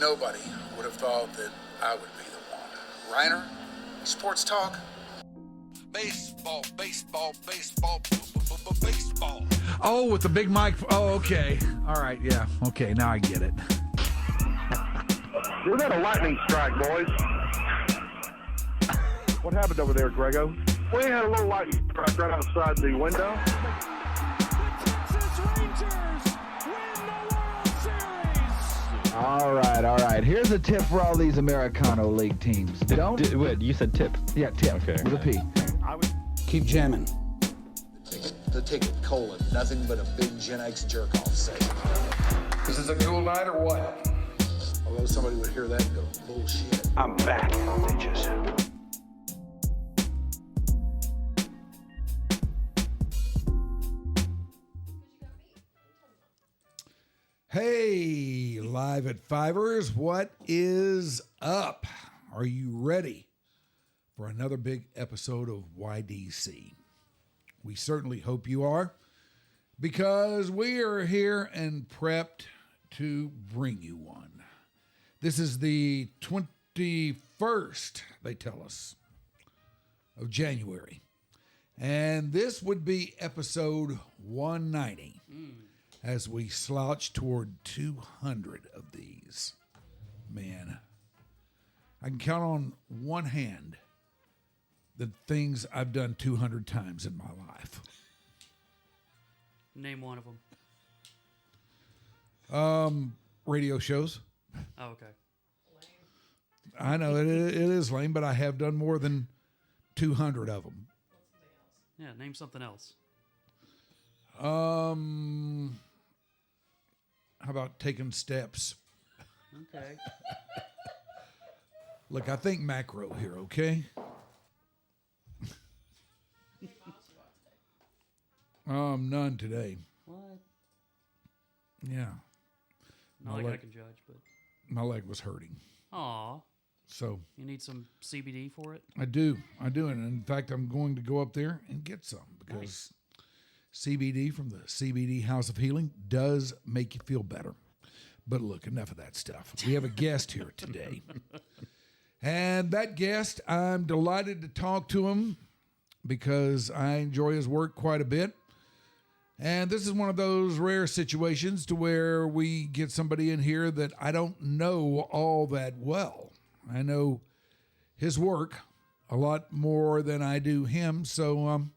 Nobody would have thought that I would be the one. Rhyner, sports talk. Baseball, baseball, baseball, baseball. Oh, with the big mic. Oh, okay. All right, yeah. Okay, now I get it. We got a lightning strike, boys. What happened over there, Grego? We had a little lightning strike right outside the window. All right. Here's a tip for all these Americano League teams. Wait, you said tip? Yeah, tip. Okay. With a P. Keep jamming. The ticket, colon, nothing but a big Gen X jerk-off session. This is a cool night or what? Although somebody would hear that and go, bullshit. I'm back, bitches. Hey, live at Fivers, what is up? Are you ready for another big episode of YDC? We certainly hope you are, because we are here and prepped to bring you one. This is the 21st, they tell us, of January. And this would be episode 190. As we slouch toward 200 of these. Man, I can count on one hand the things I've done 200 times in my life. Name one of them. Radio shows. Oh, okay. I know it is lame, but I have done more than 200 of them. Yeah, name something else. How about taking steps? Okay. Look, I think macro here, okay? None today. What? Yeah. Not like I can judge, but. My leg was hurting. Aw. So. You need some CBD for it? I do. And in fact, I'm going to go up there and get some because Nice. CBD from the CBD House of Healing does make you feel better. But look, enough of that stuff. We have a guest here today. And that guest, I'm delighted to talk to him because I enjoy his work quite a bit. And this is one of those rare situations to where we get somebody in here that I don't know all that well. I know his work a lot more than I do him, so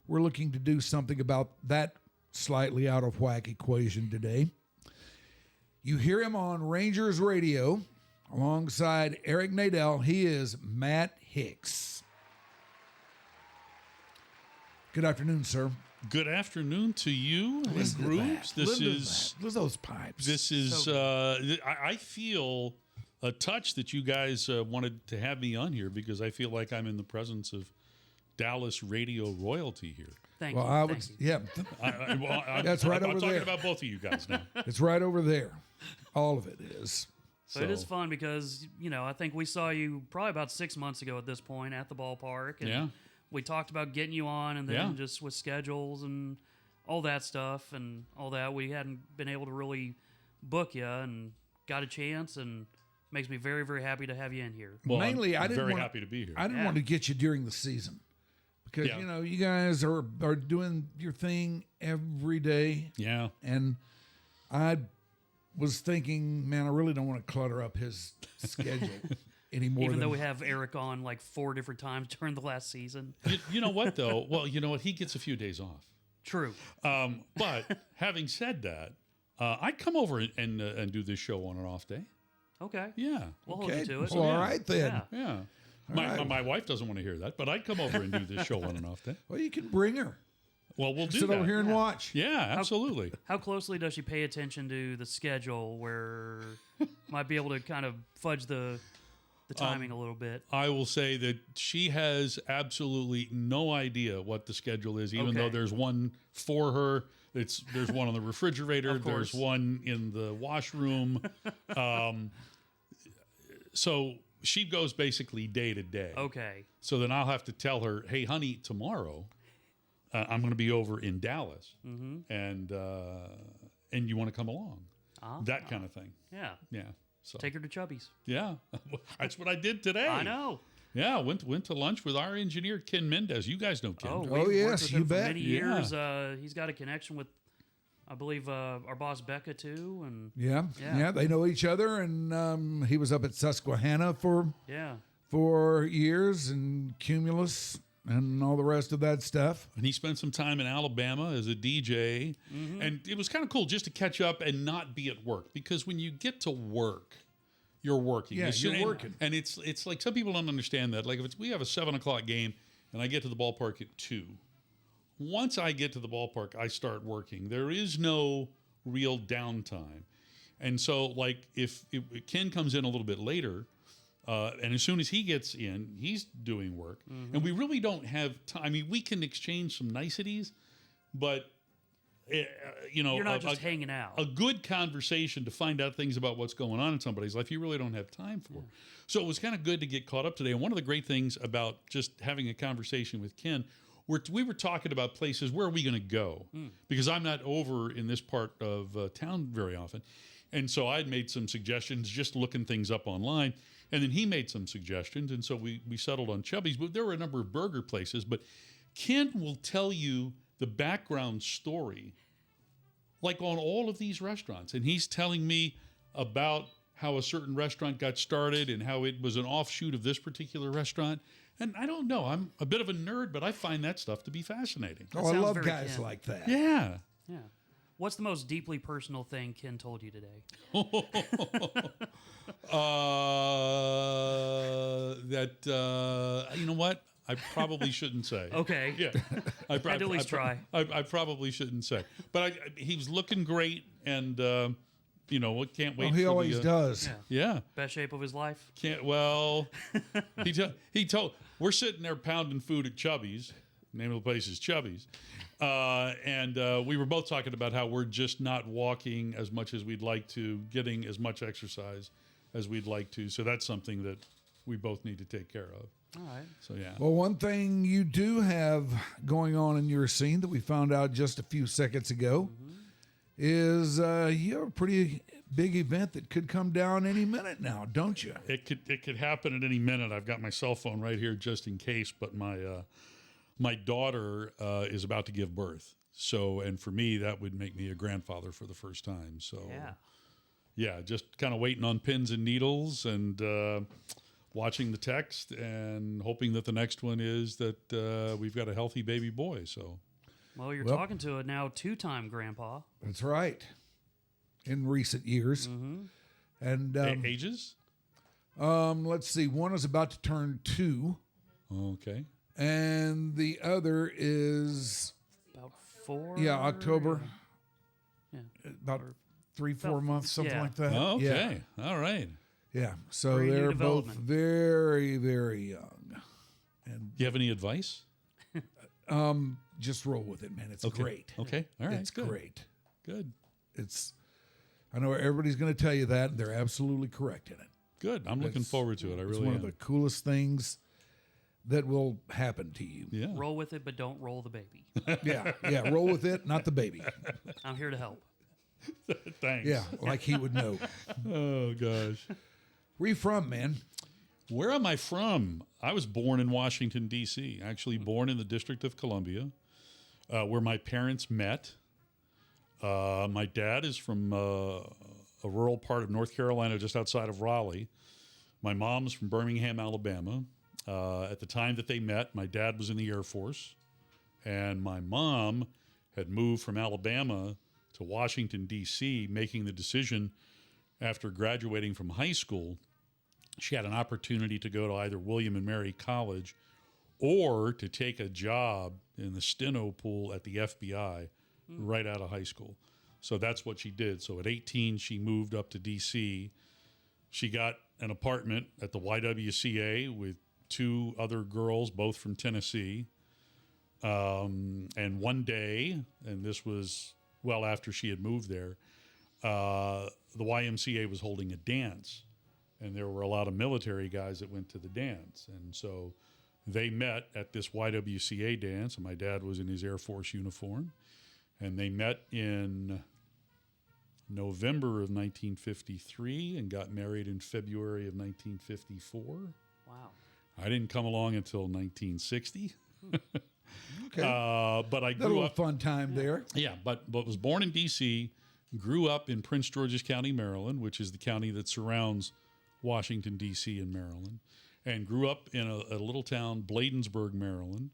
we're looking to do something about that slightly out of whack equation today. You hear him on Rangers Radio alongside Eric Nadel. He is Matt Hicks. Good afternoon, sir. Good afternoon to you and Grubes. This is those pipes. This is I feel a touch that you guys wanted to have me on here because I feel like I'm in the presence of Dallas radio royalty here. Thank well, you. I Thank would, you. yeah. That's right over I'm there. talking about both of you guys now. It's right over there. All of it is. So it is fun because, I think we saw you probably about 6 months ago at this point at the ballpark. And Yeah. we talked about getting you on, and then just with schedules and all that stuff and all that, we hadn't been able to really book you and got a chance, and makes me very, very happy to have you in here. Well, Mainly, I'm I didn't very want, happy to be here. I didn't want to get you during the season because, you guys are doing your thing every day. Yeah. And I was thinking, man, I really don't want to clutter up his schedule anymore. Even though we have Eric on like 4 different times during the last season. You know what, though? Well, you know what? He gets a few days off. True. But having said that, I'd come over and do this show on an off day. Okay. Yeah. We'll hold you to it. Well, all right then. Yeah. Yeah. My wife doesn't want to hear that, but I'd come over and do this show on an off day. Well, you can bring her. Well, we'll do Sit that. over here and watch. Yeah, absolutely. How closely does she pay attention to the schedule where might be able to kind of fudge the timing a little bit? I will say that she has absolutely no idea what the schedule is, even though there's one for her. There's one on the refrigerator. There's one in the washroom. So she goes basically day to day. Okay. So then I'll have to tell her, hey, honey, tomorrow I'm going to be over in Dallas, and you want to come along? That kind of thing. Yeah. Yeah. So Take her to Chubby's. yeah, that's what I did today. I know. Yeah, went to lunch with our engineer Ken Mendez. You guys know Ken. Oh, Oh, we've yes, worked with you him for bet. many Yeah. years. He's got a connection with, I believe, our boss Becca too, and Yeah, they know each other, and he was up at Susquehanna for years, and Cumulus, and all the rest of that stuff. And he spent some time in Alabama as a DJ, and it was kind of cool just to catch up and not be at work, because when you get to work, you're working. Yeah, you're working. And it's like some people don't understand that. Like if we have a 7:00 game and I get to the ballpark at 2:00, once I get to the ballpark, I start working. There is no real downtime. And so like if Ken comes in a little bit later, and as soon as he gets in, he's doing work. And we really don't have time. I mean, we can exchange some niceties, but you're not just hanging out. A good conversation to find out things about what's going on in somebody's life, you really don't have time for. So it was kind of good to get caught up today. And one of the great things about just having a conversation with Ken, we were talking about places, where are we going to go? Because I'm not over in this part of town very often. And so I'd made some suggestions, just looking things up online. And then he made some suggestions. And so we settled on Chubby's. But there were a number of burger places. But Ken will tell you the background story, like on all of these restaurants. And he's telling me about how a certain restaurant got started and how it was an offshoot of this particular restaurant. And I don't know, I'm a bit of a nerd, but I find that stuff to be fascinating. Oh, I sounds love very guys Ken. like that. Yeah. Yeah. What's the most deeply personal thing Ken told you today? You know what? I probably shouldn't say. Okay. Yeah. Had to at least try. I probably shouldn't say. But he was looking great, and, can't wait. He for always does. Yeah. Best shape of his life? He told, we're sitting there pounding food at Chubby's. Name of the place is Chubby's. And we were both talking about how we're just not walking as much as we'd like to, getting as much exercise as we'd like to. So that's something that we both need to take care of. All right. So, yeah. Well, one thing you do have going on in your scene that we found out just a few seconds ago is you have a pretty big event that could come down any minute now, don't you? It could happen at any minute. I've got my cell phone right here just in case, but my daughter is about to give birth. So, and for me, that would make me a grandfather for the first time. So, yeah, just kind of waiting on pins and needles and watching the text and hoping that the next one is that we've got a healthy baby boy. So, well, you're talking to a now 2-time grandpa. That's right. In recent years. And ages? Let's see. One is about to turn 2. Okay. And the other is About 4? Yeah, October. Yeah. About 3-4 months, something like that. Okay. All right. Yeah. So Very new they're both development. very, very young. And Do you have any advice? just roll with it, man. It's Okay. great. Okay. All right. It's Good. great. Good. I know everybody's going to tell you that, and they're absolutely correct in it. Good. I'm looking forward to it. I It's really one am. of the coolest things that will happen to you. Yeah. Roll with it, but don't roll the baby. Yeah. Roll with it, not the baby. I'm here to help. Thanks. Yeah, like he would know. Oh, gosh. Where you from, man? Where am I from? I was born in Washington, D.C., actually born in the District of Columbia, where my parents met. My dad is from a rural part of North Carolina, just outside of Raleigh. My mom's from Birmingham, Alabama. At the time that they met, my dad was in the Air Force, and my mom had moved from Alabama to Washington, D.C., making the decision after graduating from high school. She had an opportunity to go to either William and Mary College or to take a job in the steno pool at the FBI right out of high school. So that's what she did. So at 18, she moved up to D.C. She got an apartment at the YWCA with 2 other girls, both from Tennessee. And one day, and this was well after she had moved there, the YMCA was holding a dance. And there were a lot of military guys that went to the dance. And so they met at this YWCA dance, and my dad was in his Air Force uniform. And they met in November of 1953 and got married in February of 1954. Wow. I didn't come along until 1960. Okay. But I A grew little up. fun time there. Yeah, but was born in D.C., grew up in Prince George's County, Maryland, which is the county that surrounds Washington, D.C. and Maryland, and grew up in a little town, Bladensburg, Maryland,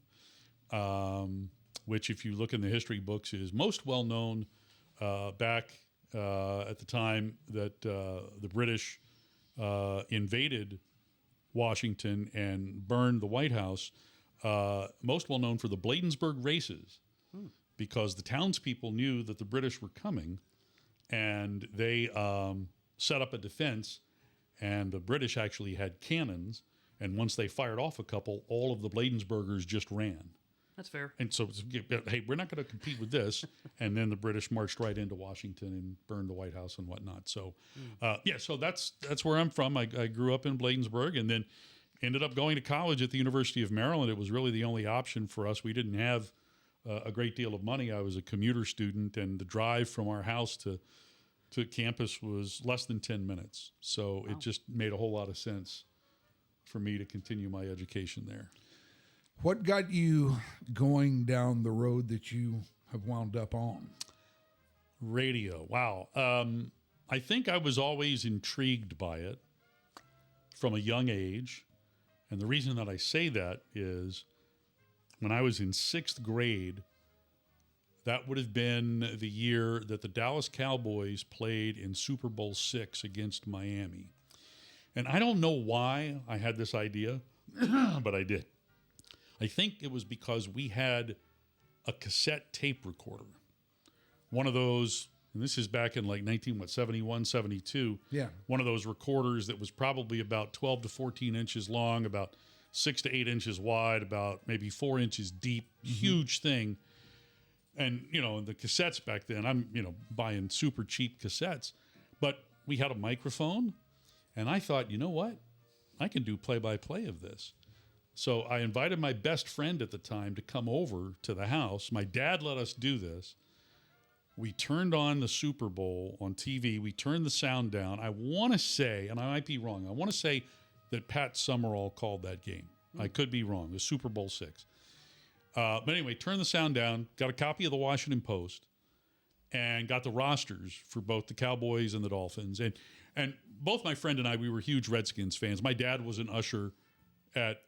which, if you look in the history books, is most well known back at the time that the British invaded Washington and burned the White House. Most well known for the Bladensburg races, because the townspeople knew that the British were coming, and they set up a defense, and the British actually had cannons, and once they fired off a couple, all of the Bladensburgers just ran. That's fair. And so, hey, we're not going to compete with this. And then the British marched right into Washington and burned the White House and whatnot. So, so that's where I'm from. I grew up in Bladensburg, and then ended up going to college at the University of Maryland. It was really the only option for us. We didn't have a great deal of money. I was a commuter student, and the drive from our house to campus was less than 10 minutes. So It just made a whole lot of sense for me to continue my education there. What got you going down the road that you have wound up on? Radio. Wow. I think I was always intrigued by it from a young age. And the reason that I say that is when I was in 6th grade, that would have been the year that the Dallas Cowboys played in Super Bowl VI against Miami. And I don't know why I had this idea, but I did. I think it was because we had a cassette tape recorder. One of those, and this is back in like 71, 72. Yeah. One of those recorders that was probably about 12 to 14 inches long, about 6 to 8 inches wide, about maybe 4 inches deep, huge thing. And, the cassettes back then, I'm, buying super cheap cassettes. But we had a microphone, and I thought, you know what? I can do play-by-play of this. So I invited my best friend at the time to come over to the house. My dad let us do this. We turned on the Super Bowl on TV. We turned the sound down. I want to say, and I might be wrong, I want to say that Pat Summerall called that game. I could be wrong. It was Super Bowl VI. But anyway, turned the sound down, got a copy of the Washington Post, and got the rosters for both the Cowboys and the Dolphins. And both my friend and I, we were huge Redskins fans. My dad was an usher at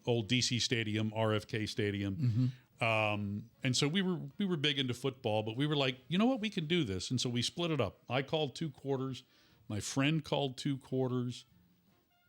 old DC Stadium, RFK Stadium. And so we were big into football, but we were like, you know what, we can do this. And so we split it up. I called 2 quarters. My friend called 2 quarters.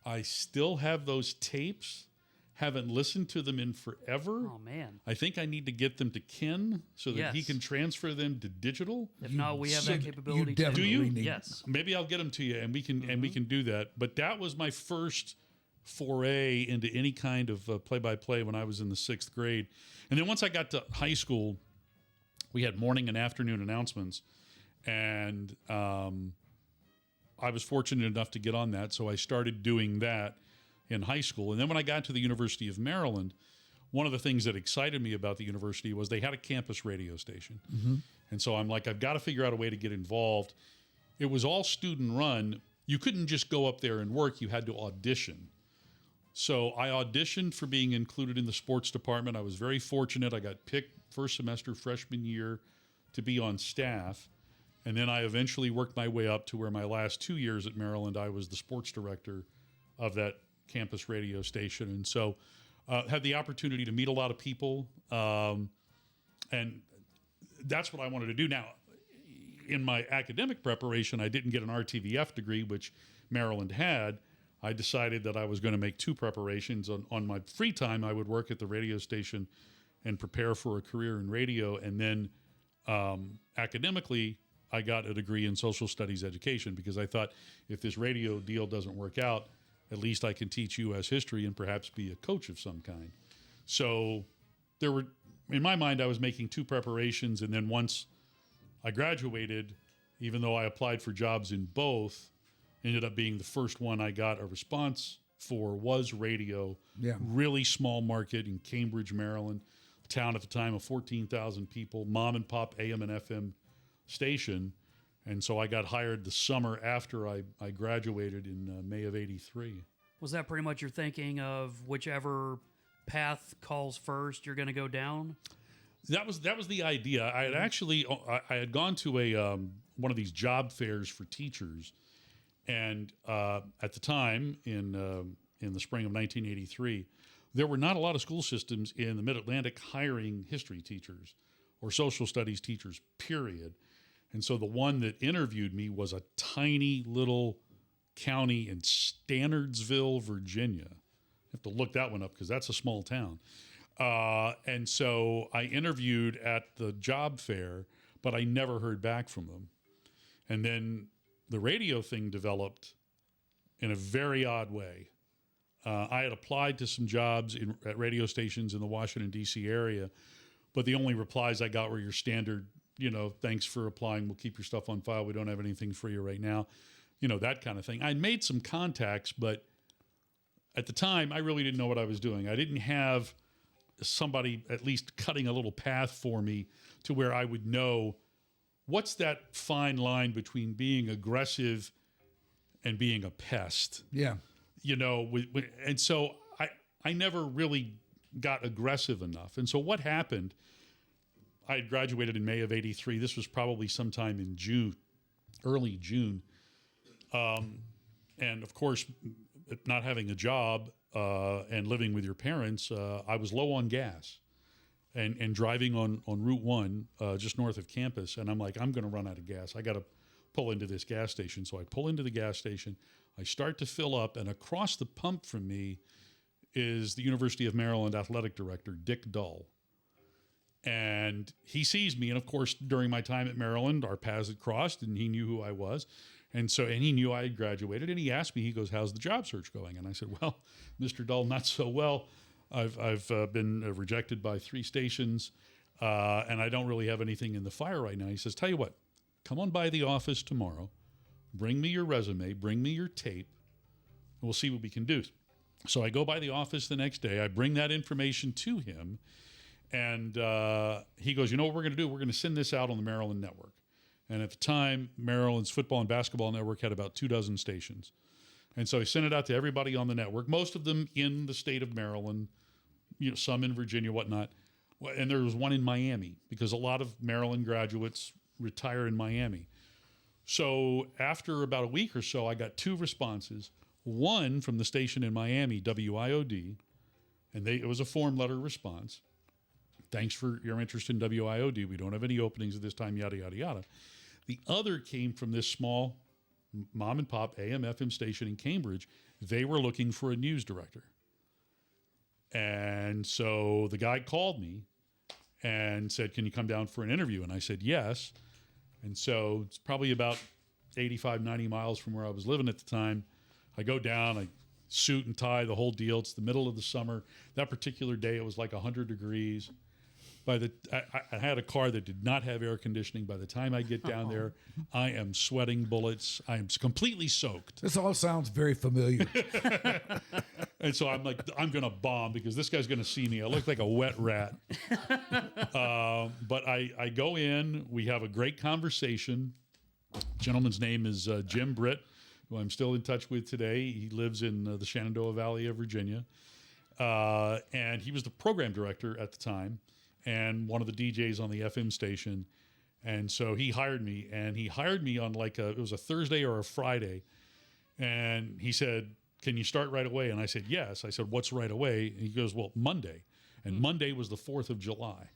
I still have those tapes. Haven't listened to them in forever. Oh, man. I think I need to get them to Ken so that he Yes. can transfer them to digital. If not, we have that capability. You too. definitely Do you? need Yes. Maybe I'll get them to you, and we can do that. But that was my first foray into any kind of play-by-play when I was in the 6th grade. And then once I got to high school, we had morning and afternoon announcements, and I was fortunate enough to get on that, so I started doing that in high school. And then when I got to the University of Maryland, one of the things that excited me about the university was they had a campus radio station. And so I'm like, I've got to figure out a way to get involved. It was all student run. You couldn't just go up there and work. You had to audition. So I auditioned for being included in the sports department. I was very fortunate. I got picked first semester freshman year to be on staff. And then I eventually worked my way up to where my last 2 years at Maryland, I was the sports director of that campus radio station. And so had the opportunity to meet a lot of people. And that's what I wanted to do. Now, in my academic preparation, I didn't get an RTVF degree, which Maryland had. I decided that I was going to make 2 preparations. On my free time, I would work at the radio station and prepare for a career in radio. And then academically, I got a degree in social studies education because I thought if this radio deal doesn't work out, at least I can teach U.S. history and perhaps be a coach of some kind. So there were, in my mind, I was making 2 preparations. And then once I graduated, even though I applied for jobs in both, ended up being the first one I got a response for was radio. Yeah. Really small market in Cambridge, Maryland. A town at the time of 14,000 people, mom and pop AM and FM station. And so I got hired the summer after I graduated in May of '83. Was that pretty much your thinking of whichever path calls first, you're going to go down? That was the idea. I had actually I had gone to a one of these job fairs for teachers, and at the time in the spring of 1983, there were not a lot of school systems in the Mid-Atlantic hiring history teachers or social studies teachers, period. And so the one that interviewed me was a tiny little county in Stanardsville, Virginia. I have to look that one up because that's a small town. And so I interviewed at the job fair, but I never heard back from them. And then the radio thing developed in a very odd way. I had applied to some jobs at radio stations in the Washington, D.C. area, but the only replies I got were your standard, thanks for applying. We'll keep your stuff on file. We don't have anything for you right now. That kind of thing. I made some contacts, but at the time, I really didn't know what I was doing. I didn't have somebody at least cutting a little path for me to where I would know what's that fine line between being aggressive and being a pest. Yeah. And so I never really got aggressive enough. And so what happened, I had graduated in May of '83. This was probably sometime in June, early June. And of course, not having a job and living with your parents, I was low on gas and driving on Route 1 just north of campus. And I'm like, I'm going to run out of gas. I got to pull into this gas station. So I pull into the gas station. I start to fill up, and across the pump from me is the University of Maryland athletic director, Dick Dull. And he sees me. And of course, during my time at Maryland, our paths had crossed, and he knew who I was. And he knew I had graduated, and he asked me, he goes, how's the job search going? And I said, well, Mr. Dull, not so well. I've been rejected by 3 stations, and I don't really have anything in the fire right now. He says, tell you what, come on by the office tomorrow, bring me your resume, bring me your tape, and we'll see what we can do. So I go by the office the next day. I bring that information to him, and he goes, you know what we're going to do? We're going to send this out on the Maryland network. And at the time, Maryland's football and basketball network had about 24 stations. And so he sent it out to everybody on the network, most of them in the state of Maryland, some in Virginia, whatnot. And there was one in Miami because a lot of Maryland graduates retire in Miami. So after about a week or so, I got 2 responses. One from the station in Miami, WIOD, and it was a form letter response. Thanks for your interest in WIOD. We don't have any openings at this time, yada, yada, yada. The other came from this small mom and pop AM/FM station in Cambridge. They were looking for a news director. And so the guy called me and said, can you come down for an interview? And I said, yes. And so it's probably about 85, 90 miles from where I was living at the time. I go down, I suit and tie, the whole deal. It's the middle of the summer. That particular day, it was like 100 degrees. I had a car that did not have air conditioning. By the time I get down there, I am sweating bullets. I am completely soaked. This all sounds very familiar. And so I'm like, I'm going to bomb because this guy's going to see me. I look like a wet rat. But I go in. We have a great conversation. The gentleman's name is Jim Britt, who I'm still in touch with today. He lives in the Shenandoah Valley of Virginia. And he was the program director at the time and one of the DJs on the FM station. And so he hired me, and he hired me on it was a Thursday or a Friday. And he said, can you start right away? And I said, yes. I said, what's right away? And he goes, well, Monday. And Monday was the 4th of July.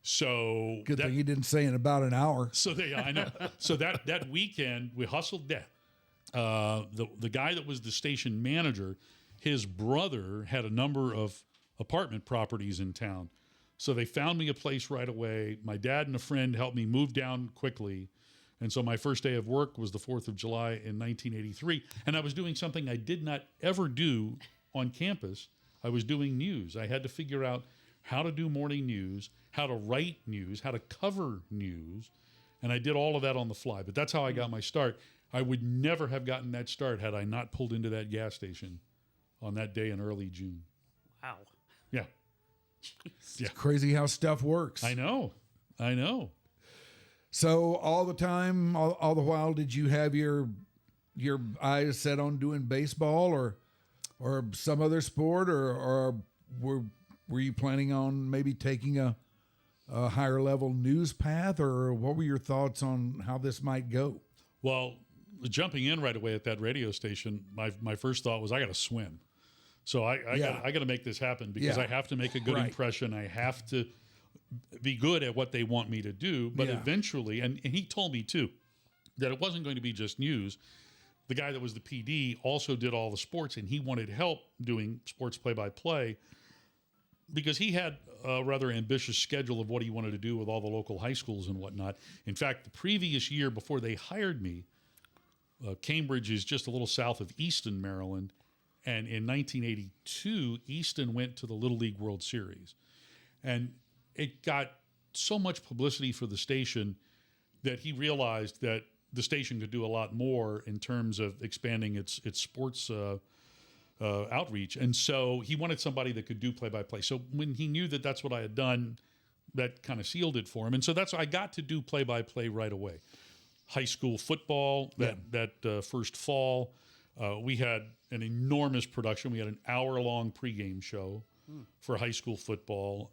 So good thing he didn't say in about an hour. So I know. So that weekend we hustled that. The guy that was the station manager, his brother had a number of apartment properties in town. So they found me a place right away. My dad and a friend helped me move down quickly. And so my first day of work was the 4th of July in 1983. And I was doing something I did not ever do on campus. I was doing news. I had to figure out how to do morning news, how to write news, how to cover news. And I did all of that on the fly. But that's how I got my start. I would never have gotten that start had I not pulled into that gas station on that day in early June. Wow. Yeah. It's crazy how stuff works. I know. So all the time, all the while, did you have your eyes set on doing baseball or some other sport, or were you planning on maybe taking a higher level news path, or what were your thoughts on how this might go? Well, jumping in right away at that radio station, my first thought was I got to swim. So I got to make this happen because I have to make a good impression. I have to be good at what they want me to do. But eventually, and he told me too, that it wasn't going to be just news. The guy that was the PD also did all the sports, and he wanted help doing sports play-by-play because he had a rather ambitious schedule of what he wanted to do with all the local high schools and whatnot. In fact, the previous year before they hired me, Cambridge is just a little south of Easton, Maryland. And in 1982, Easton went to the Little League World Series. And it got so much publicity for the station that he realized that the station could do a lot more in terms of expanding its sports outreach. And so he wanted somebody that could do play-by-play. So when he knew that that's what I had done, that kind of sealed it for him. And so I got to do play-by-play right away. High school football, that first fall, we had an enormous production. We had an hour-long pregame show for high school football.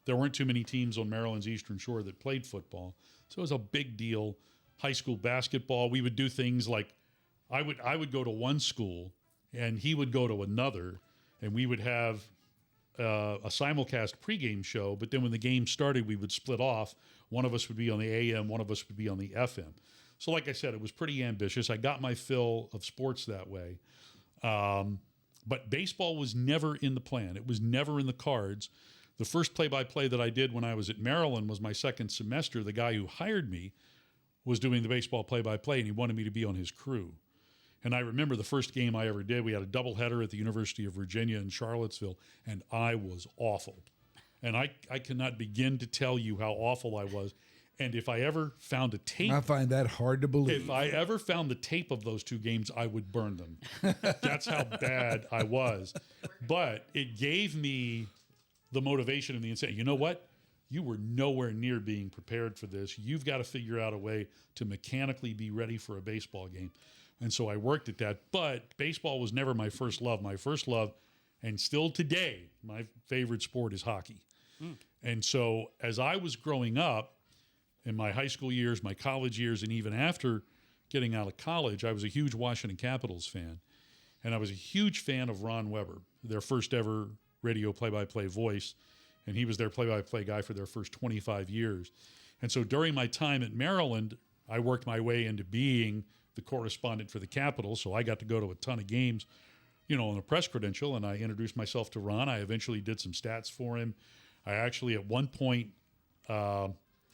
There weren't too many teams on Maryland's Eastern Shore that played football, so it was a big deal. High school basketball, we would do things like I would go to one school and he would go to another, and we would have a simulcast pregame show, but then when the game started, we would split off. One of us would be on the AM, one of us would be on the FM. So like I said, it was pretty ambitious. I got my fill of sports that way. But baseball was never in the plan. It was never in the cards. The first play-by-play that I did when I was at Maryland was my second semester. The guy who hired me was doing the baseball play-by-play, and he wanted me to be on his crew. And I remember the first game I ever did, we had a doubleheader at the University of Virginia in Charlottesville, and I was awful. And I cannot begin to tell you how awful I was. And if I ever found a tape... I find that hard to believe. If I ever found the tape of those two games, I would burn them. That's how bad I was. But it gave me the motivation and the incentive. You know what? You were nowhere near being prepared for this. You've got to figure out a way to mechanically be ready for a baseball game. And so I worked at that. But baseball was never my first love. My first love, and still today, my favorite sport is hockey. And so as I was growing up, in my high school years, my college years, and even after getting out of college, I was a huge Washington Capitals fan. And I was a huge fan of Ron Weber, their first ever radio play-by-play voice. And he was their play-by-play guy for their first 25 years. And so during my time at Maryland, I worked my way into being the correspondent for the Capitals. So I got to go to a ton of games, on a press credential. And I introduced myself to Ron. I eventually did some stats for him. I actually, at one point,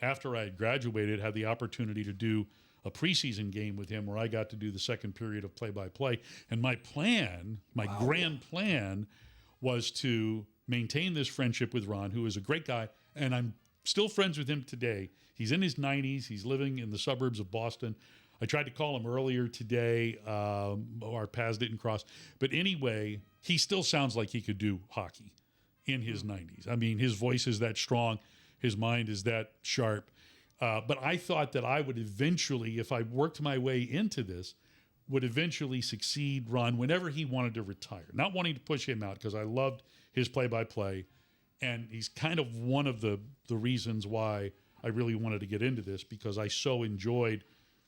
after I had graduated, had the opportunity to do a preseason game with him where I got to do the second period of play-by-play. And my plan, grand plan, was to maintain this friendship with Ron, who is a great guy, and I'm still friends with him today. He's in his 90s. He's living in the suburbs of Boston. I tried to call him earlier today. Our paths didn't cross. But anyway, he still sounds like he could do hockey in his 90s. I mean, his voice is that strong. His mind is that sharp. But I thought that I would eventually, if I worked my way into this, would eventually succeed Ron whenever he wanted to retire. Not wanting to push him out because I loved his play-by-play. And he's kind of one of the reasons why I really wanted to get into this, because I so enjoyed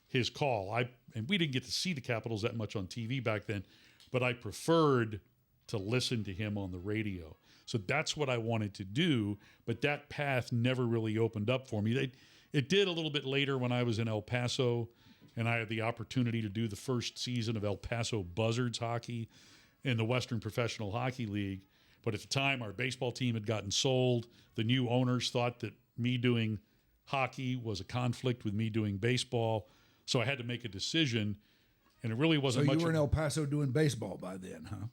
his call. And we didn't get to see the Capitals that much on TV back then, but I preferred to listen to him on the radio. So that's what I wanted to do, but that path never really opened up for me. It did a little bit later when I was in El Paso, and I had the opportunity to do the first season of El Paso Buzzards hockey in the Western Professional Hockey League. But at the time, our baseball team had gotten sold. The new owners thought that me doing hockey was a conflict with me doing baseball. So I had to make a decision, and it really wasn't much. So you were in El Paso doing baseball by then, huh?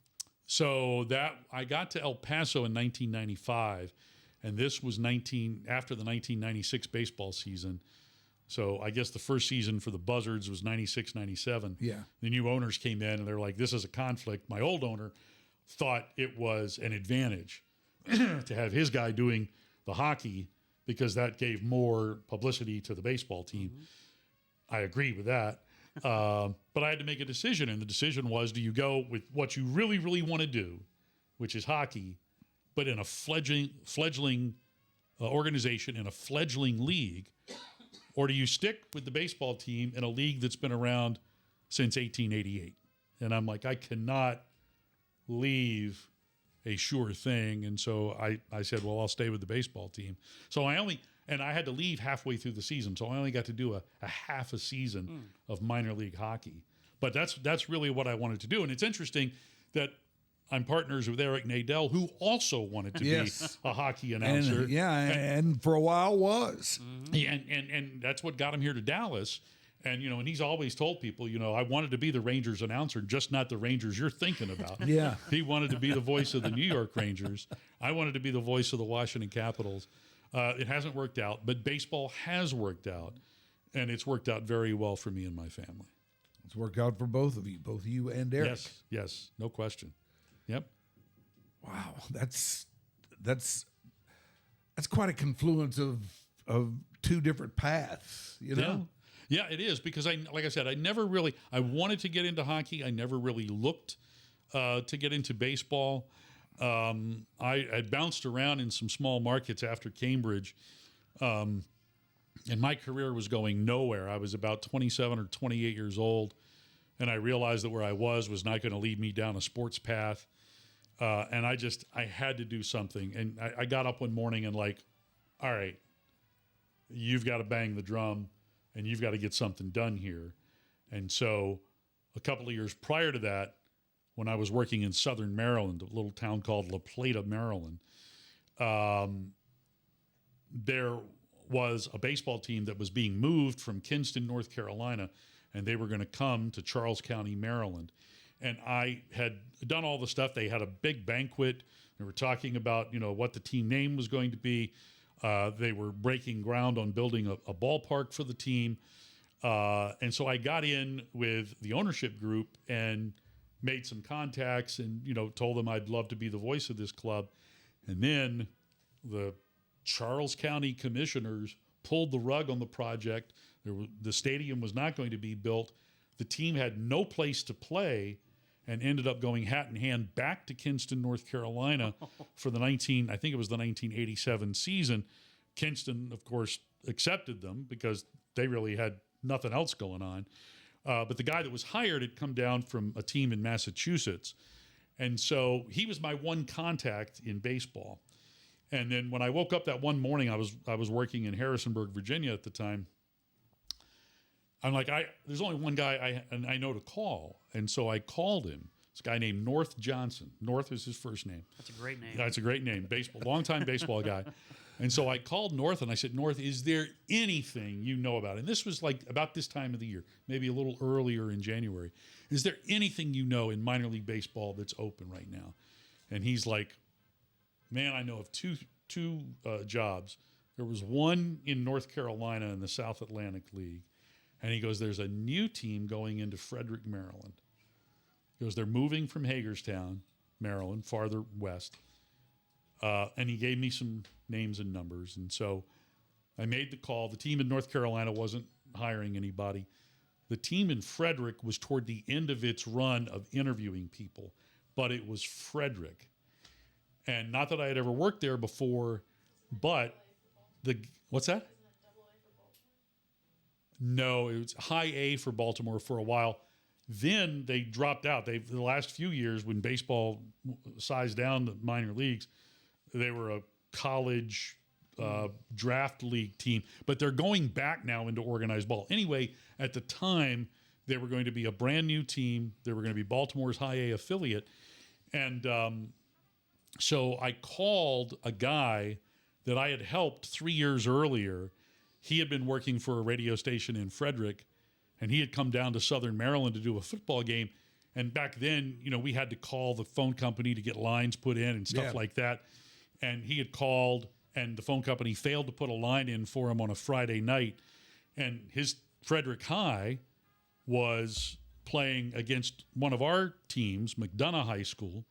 So that I got to El Paso in 1995, and this was after the 1996 baseball season. So I guess the first season for the Buzzards was 96, 97. Yeah. The new owners came in, and they're like, this is a conflict. My old owner thought it was an advantage to have his guy doing the hockey because that gave more publicity to the baseball team. I agree with that. But I had to make a decision, and the decision was, do you go with what you really, really want to do, which is hockey, but in a fledgling organization, in a fledgling league, or do you stick with the baseball team in a league that's been around since 1888? And I'm like, I cannot leave a sure thing. And so I said, well, I'll stay with the baseball team. So and I had to leave halfway through the season. So I only got to do a half a season of minor league hockey. But that's really what I wanted to do. And it's interesting that I'm partners with Eric Nadel, who also wanted to be a hockey announcer. And for a while was. And that's what got him here to Dallas. And, and he's always told people, I wanted to be the Rangers announcer, just not the Rangers you're thinking about. Yeah. He wanted to be the voice of the New York Rangers. I wanted to be the voice of the Washington Capitals. It hasn't worked out, but baseball has worked out, and it's worked out very well for me and my family. It's worked out for both of you and Eric. Yes, no question. Yep. Wow, that's quite a confluence of two different paths, Yeah, it is, because like I said, I wanted to get into hockey. I never really looked to get into baseball. I had bounced around in some small markets after Cambridge, and my career was going nowhere. I was about 27 or 28 years old, and I realized that where I was not going to lead me down a sports path. And I had to do something. And I got up one morning and all right, you've got to bang the drum and you've got to get something done here. And so a couple of years prior to that, when I was working in Southern Maryland, a little town called La Plata, Maryland, there was a baseball team that was being moved from Kinston, North Carolina, and they were going to come to Charles County, Maryland. And I had done all the stuff. They had a big banquet. They were talking about, what the team name was going to be. They were breaking ground on building a ballpark for the team. And so I got in with the ownership group and made some contacts and, told them I'd love to be the voice of this club. And then the Charles County commissioners pulled the rug on the project. The stadium was not going to be built. The team had no place to play and ended up going hat in hand back to Kinston, North Carolina for the 1987 season. Kinston, of course, accepted them because they really had nothing else going on. But the guy that was hired had come down from a team in Massachusetts. And so he was my one contact in baseball. And then when I woke up that one morning, I was working in Harrisonburg, Virginia at the time. I'm like, there's only one guy I know to call. And so I called him. This guy named North Johnson. North is his first name. That's a great name. That's a great name. Longtime baseball guy. And so I called North and I said, North, is there anything you know about? And this was about this time of the year, maybe a little earlier in January. Is there anything you know in minor league baseball that's open right now? And he's like, man, I know of two jobs. There was one in North Carolina in the South Atlantic League. And he goes, there's a new team going into Frederick, Maryland. He goes, they're moving from Hagerstown, Maryland, farther west. And he gave me some names and numbers. And so I made the call. The team in North Carolina wasn't hiring anybody. The team in Frederick was toward the end of its run of interviewing people, but it was Frederick. And not that I had ever worked there before, but what's that? No, it was high A for Baltimore for a while. Then they dropped out. The last few years when baseball sized down the minor leagues, they were a college draft league team. But they're going back now into organized ball. Anyway, at the time, they were going to be a brand new team. They were going to be Baltimore's high A affiliate. And so I called a guy that I had helped 3 years earlier. He had been working for a radio station in Frederick, and he had come down to Southern Maryland to do a football game. And back then, we had to call the phone company to get lines put in and stuff like that. And he had called, and the phone company failed to put a line in for him on a Friday night. And his Frederick High was playing against one of our teams, McDonough High School,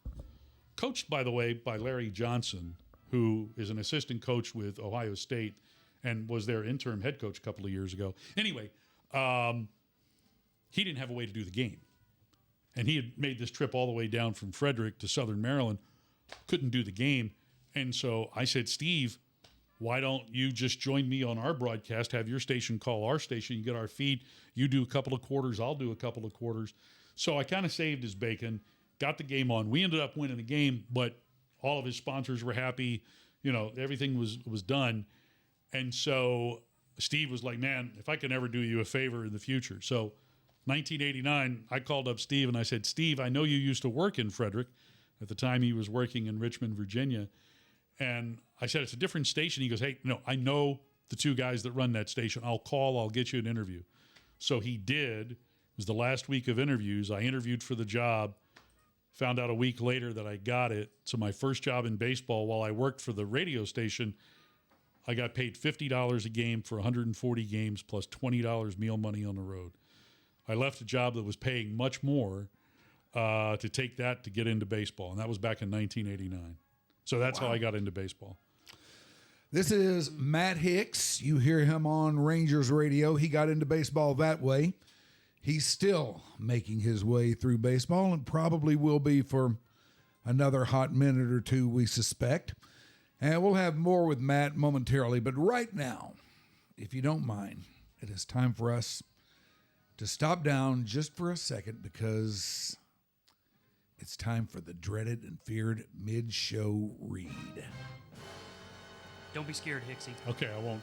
coached, by the way, by Larry Johnson, who is an assistant coach with Ohio State and was their interim head coach a couple of years ago. Anyway, he didn't have a way to do the game. And he had made this trip all the way down from Frederick to Southern Maryland, couldn't do the game. And so I said, Steve, why don't you just join me on our broadcast, have your station call our station, you get our feed, you do a couple of quarters, I'll do a couple of quarters. So I kind of saved his bacon, got the game on. We ended up winning the game, but all of his sponsors were happy. You know, everything was done. And so Steve was like, man, if I can ever do you a favor in the future. So 1989, I called up Steve and I said, Steve, I know you used to work in Frederick. At the time, he was working in Richmond, Virginia. And I said, it's a different station. He goes, hey, no, I know the two guys that run that station. I'll get you an interview. So he did. It was the last week of interviews. I interviewed for the job, found out a week later that I got it. So my first job in baseball, while I worked for the radio station, I got paid $50 a game for 140 games plus $20 meal money on the road. I left a job that was paying much more to take that to get into baseball. And that was back in 1989. So that's how I got into baseball. This is Matt Hicks. You hear him on Rangers radio. He got into baseball that way. He's still making his way through baseball and probably will be for another hot minute or two, we suspect. And we'll have more with Matt momentarily. But right now, if you don't mind, it is time for us to stop down just for a second because it's time for the dreaded and feared mid-show read. Don't be scared, Hicksy. Okay, I won't.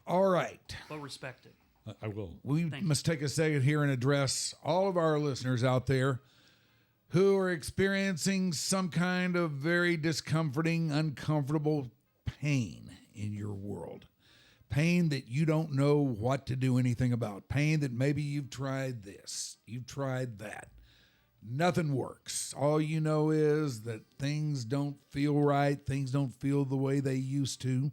All right. But respect it. I will. We must take a second here and address all of our listeners out there who are experiencing some kind of very discomforting, uncomfortable pain in your world. Pain that you don't know what to do anything about. Pain that maybe you've tried this, you've tried that. Nothing works. All you know is that things don't feel right. Things don't feel the way they used to.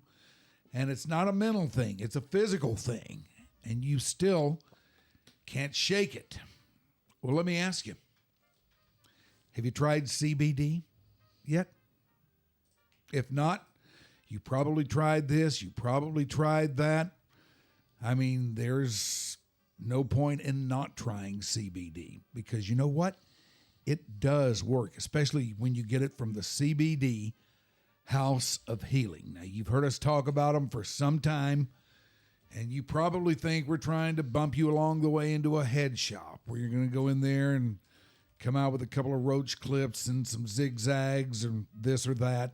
And it's not a mental thing. It's a physical thing. And you still can't shake it. Well, let me ask you. Have you tried CBD yet? If not, you probably tried this. You probably tried that. I mean, there's no point in not trying CBD because you know what? It does work, especially when you get it from the CBD House of Healing. Now, you've heard us talk about them for some time, and you probably think we're trying to bump you along the way into a head shop where you're going to go in there and come out with a couple of roach clips and some zigzags or this or that.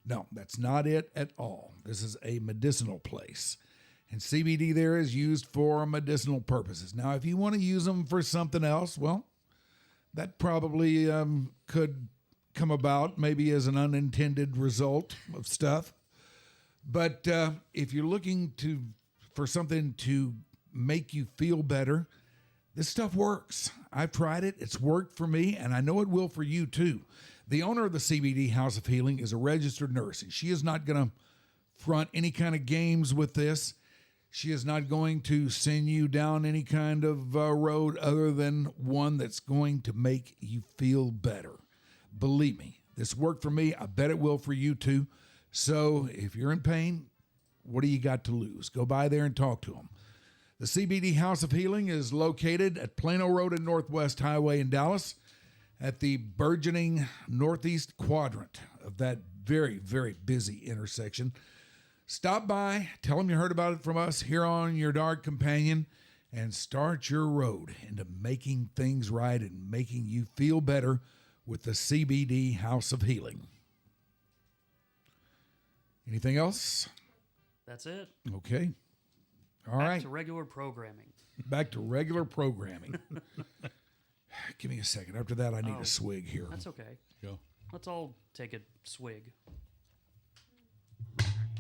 No, that's not it at all. This is a medicinal place. And CBD there is used for medicinal purposes. Now, if you want to use them for something else, well, that probably could come about maybe as an unintended result of stuff. But if you're looking for something to make you feel better, this stuff works. I've tried it. It's worked for me, and I know it will for you too. The owner of the CBD House of Healing is a registered nurse, and she is not going to front any kind of games with this. She is not going to send you down any kind of road other than one that's going to make you feel better. Believe me, this worked for me. I bet it will for you too. So if you're in pain, what do you got to lose? Go by there and talk to them. The CBD House of Healing is located at Plano Road and Northwest Highway in Dallas at the burgeoning northeast quadrant of that very, very busy intersection. Stop by, tell them you heard about it from us here on Your Dark Companion, and start your road into making things right and making you feel better with the CBD House of Healing. Anything else? That's it. Okay. All right. Back to regular programming. Back to regular programming. Give me a second. After that, I need a swig here. That's okay. Go. Let's all take a swig.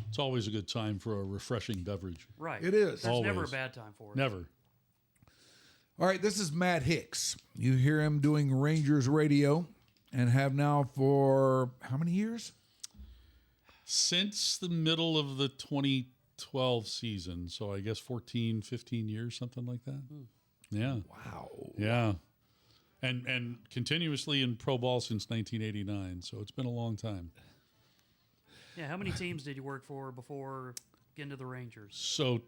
It's always a good time for a refreshing beverage. Right. It is. There's never a Always. bad time for it. Never. All right, this is Matt Hicks. You hear him doing Rangers radio and have now for how many years? Since the middle of the 2012 season, so I guess 14, 15 years, something like that. Yeah. Wow. Yeah. and continuously in pro ball since 1989. So it's been a long time. Yeah, how many teams did you work for before getting to the Rangers? So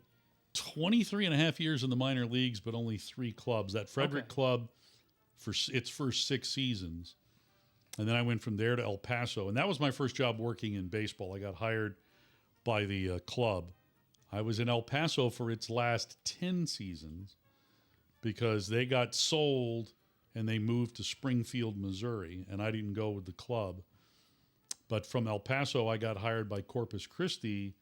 23 and a half years in the minor leagues, but only 3 clubs. That Frederick club for its first 6 seasons. And then I went from there to El Paso. And that was my first job working in baseball. I got hired by the club. I was in El Paso for its last 10 seasons because they got sold and they moved to Springfield, Missouri. And I didn't go with the club. But from El Paso, I got hired by Corpus Christi.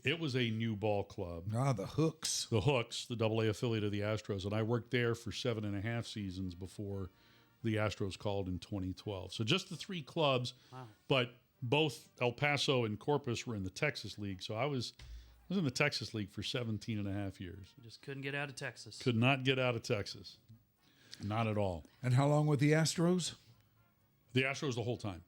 It was a new ball club. Ah, the Hooks. The Hooks, the AA affiliate of the Astros. And I worked there for 7.5 seasons before the Astros called in 2012. So just the 3 clubs. Wow. But both El Paso and Corpus were in the Texas League. So I was in the Texas League for 17 and a half years. You just couldn't get out of Texas. Could not get out of Texas. Not at all. And how long with the Astros? The Astros the whole time.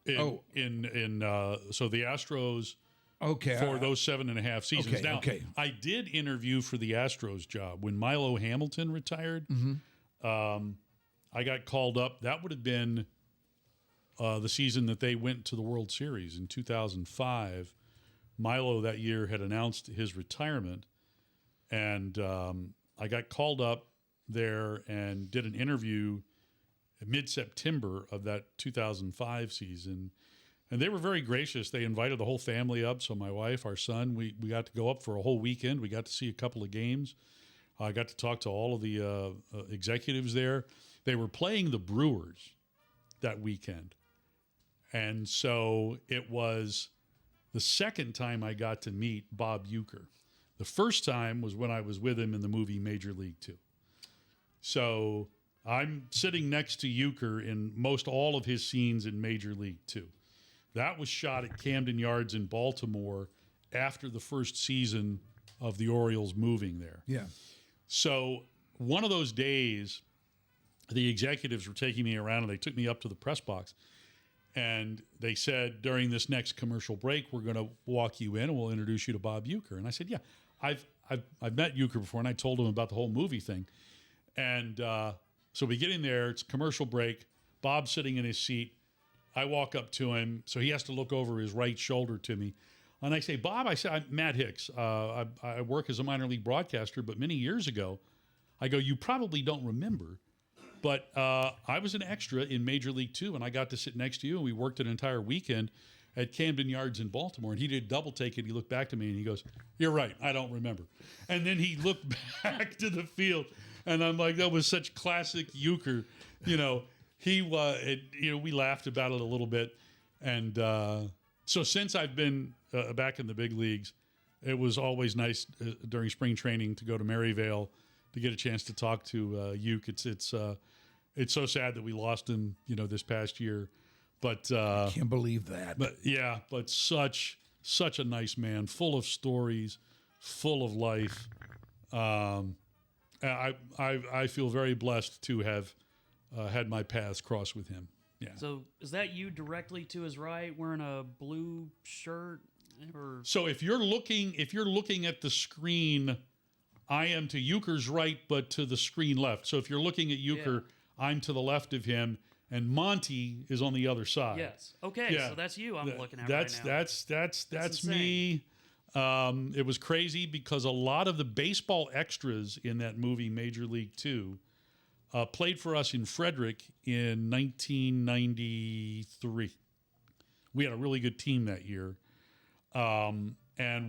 So the Astros for those 7.5 seasons. Now, I did interview for the Astros job when Milo Hamilton retired. I got called up. That would have been the season that they went to the World Series in 2005. Milo that year had announced his retirement, and I got called up there and did an interview mid-September of that 2005 season. And they were very gracious. They invited the whole family up. So my wife, our son, we got to go up for a whole weekend. We got to see a couple of games. I got to talk to all of the executives there. They were playing the Brewers that weekend. And so it was the second time I got to meet Bob Uecker. The first time was when I was with him in the movie Major League 2. So I'm sitting next to Uecker in most all of his scenes in Major League 2. That was shot at Camden Yards in Baltimore after the first season of the Orioles moving there. Yeah. So one of those days, the executives were taking me around and they took me up to the press box. And they said, during this next commercial break, we're going to walk you in and we'll introduce you to Bob Uecker. And I said, yeah, I've met Uecker before. And I told him about the whole movie thing. And so we get in there, it's commercial break, Bob's sitting in his seat. I walk up to him, so he has to look over his right shoulder to me. And I say, Bob, I'm Matt Hicks. I work as a minor league broadcaster, but many years ago, I go, you probably don't remember, but I was an extra in Major League 2, and I got to sit next to you, and we worked an entire weekend at Camden Yards in Baltimore. And he did double take it. He looked back to me, and he goes, you're right, I don't remember. And then he looked back to the field, and I'm like, that was such classic Uecker. We laughed about it a little bit. And so since I've been back in the big leagues, it was always nice during spring training to go to Maryvale to get a chance to talk to Ueck. It's so sad that we lost him, this past year. But I can't believe that. But such a nice man, full of stories, full of life. I feel very blessed to have had my paths cross with him. Yeah. So is that you directly to his right, wearing a blue shirt? Or so if you're looking at the screen, I am to Uecker's right, but to the screen left. So if you're looking at Uecker, I'm to the left of him, and Monty is on the other side. Yes. Okay. Yeah. So that's you. I'm looking at right now. That's me. It was crazy because a lot of the baseball extras in that movie, Major League 2, played for us in Frederick in 1993. We had a really good team that year. And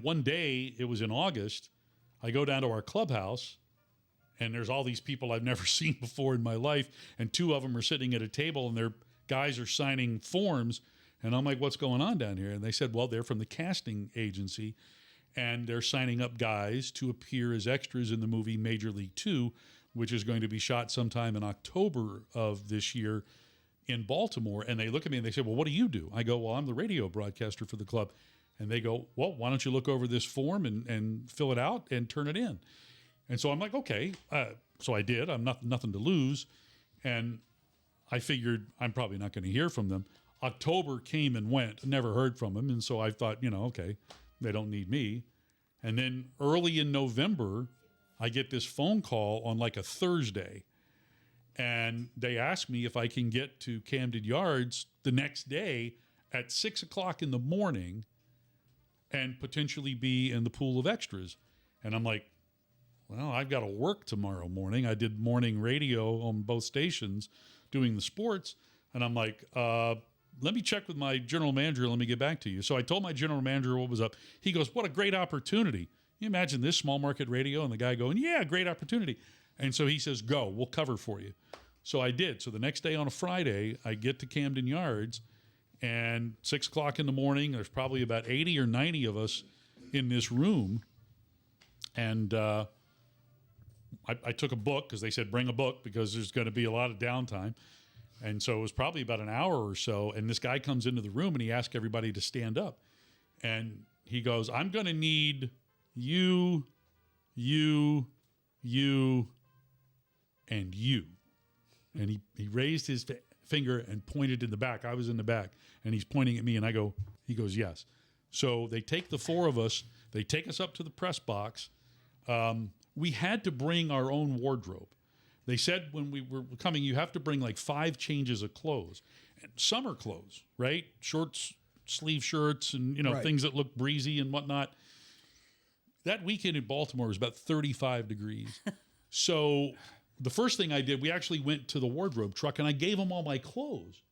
one day, it was in August, I go down to our clubhouse, and there's all these people I've never seen before in my life, and 2 of them are sitting at a table, and their guys are signing forms. And I'm like, what's going on down here? And they said, well, they're from the casting agency, and they're signing up guys to appear as extras in the movie Major League 2, which is going to be shot sometime in October of this year in Baltimore. And they look at me and they say, well, what do you do? I go, well, I'm the radio broadcaster for the club. And they go, well, why don't you look over this form and fill it out and turn it in? And so I'm like, okay. So I did. I'm nothing to lose. And I figured I'm probably not going to hear from them. October came and went, never heard from them. And so I thought, okay, they don't need me. And then early in November, I get this phone call on like a Thursday. And they asked me if I can get to Camden Yards the next day at 6 o'clock in the morning and potentially be in the pool of extras. And I'm like, well, I've got to work tomorrow morning. I did morning radio on both stations doing the sports. And I'm like, let me check with my general manager. Let me get back to you. So I told my general manager what was up. He goes, what a great opportunity. You imagine this, small market radio, and the guy going, yeah, great opportunity. And so he says, go, we'll cover for you. So I did. So the next day on a Friday, I get to Camden Yards, and 6 o'clock in the morning, there's probably about 80 or 90 of us in this room. And I took a book because they said bring a book because there's going to be a lot of downtime. And so it was probably about an hour or so. And this guy comes into the room and he asks everybody to stand up. And he goes, I'm going to need you, and you. And he raised his finger and pointed in the back. I was in the back. And he's pointing at me. And he goes, yes. So they take the four of us. They take us up to the press box. We had to bring our own wardrobe. They said when we were coming, you have to bring like 5 changes of clothes. And summer clothes, right? Shorts, sleeve shirts, and, right. Things that look breezy and whatnot. That weekend in Baltimore was about 35 degrees. So the first thing I did, we actually went to the wardrobe truck and I gave them all my clothes.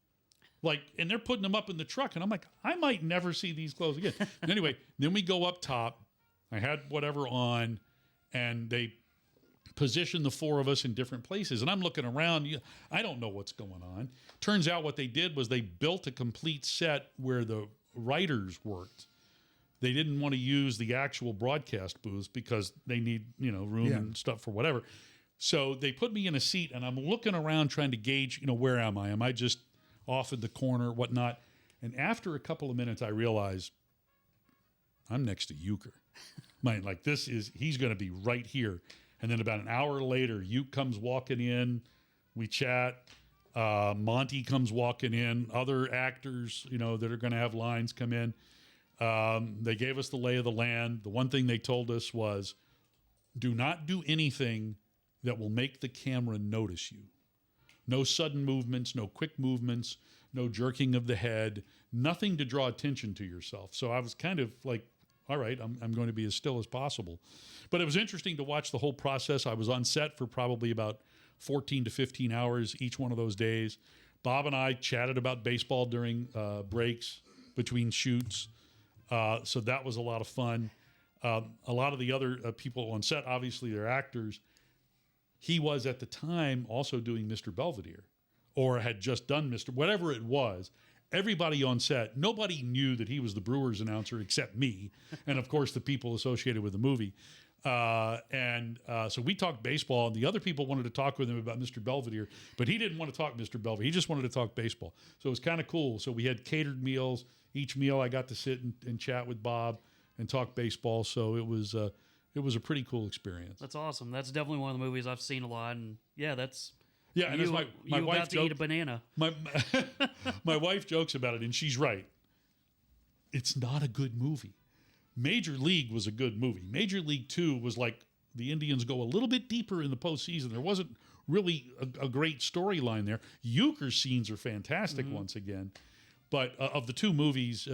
And they're putting them up in the truck. And I'm like, I might never see these clothes again. And anyway, then we go up top. I had whatever on, and they position the four of us in different places. And I'm looking around. I don't know what's going on. Turns out what they did was they built a complete set where the writers worked. They didn't want to use the actual broadcast booths because they need, room and stuff for whatever. So they put me in a seat, and I'm looking around trying to gauge, where am I? Am I just off in the corner, whatnot? And after a couple of minutes, I realized I'm next to Uecker. He's going to be right here. And then about an hour later, Uecker comes walking in. We chat. Monty comes walking in. Other actors, that are going to have lines come in. They gave us the lay of the land. The one thing they told us was, do not do anything that will make the camera notice you. No sudden movements, no quick movements, no jerking of the head, nothing to draw attention to yourself. So I was kind of like, all right, I'm going to be as still as possible. But it was interesting to watch the whole process. I was on set for probably about 14 to 15 hours each one of those days. Bob and I chatted about baseball during breaks between shoots. So that was a lot of fun. A lot of the other people on set, obviously they're actors. He was at the time also doing Mr. Belvedere, or had just done whatever it was. Everybody on set, nobody knew that he was the Brewers announcer except me, and of course the people associated with the movie. So we talked baseball, and the other people wanted to talk with him about Mr. Belvedere, but he didn't want to talk Mr. Belvedere. He just wanted to talk baseball. So it was kind of cool. So we had catered meals. Each meal I got to sit and chat with Bob and talk baseball. So it was a pretty cool experience. That's awesome. That's definitely one of the movies I've seen a lot, and that's. Yeah, and my wife about to eat a banana. My wife jokes about it, and she's right. It's not a good movie. Major League was a good movie. Major League 2 was like the Indians go a little bit deeper in the postseason. There wasn't really a great storyline there. Uecker's scenes are fantastic once again. But of the two movies,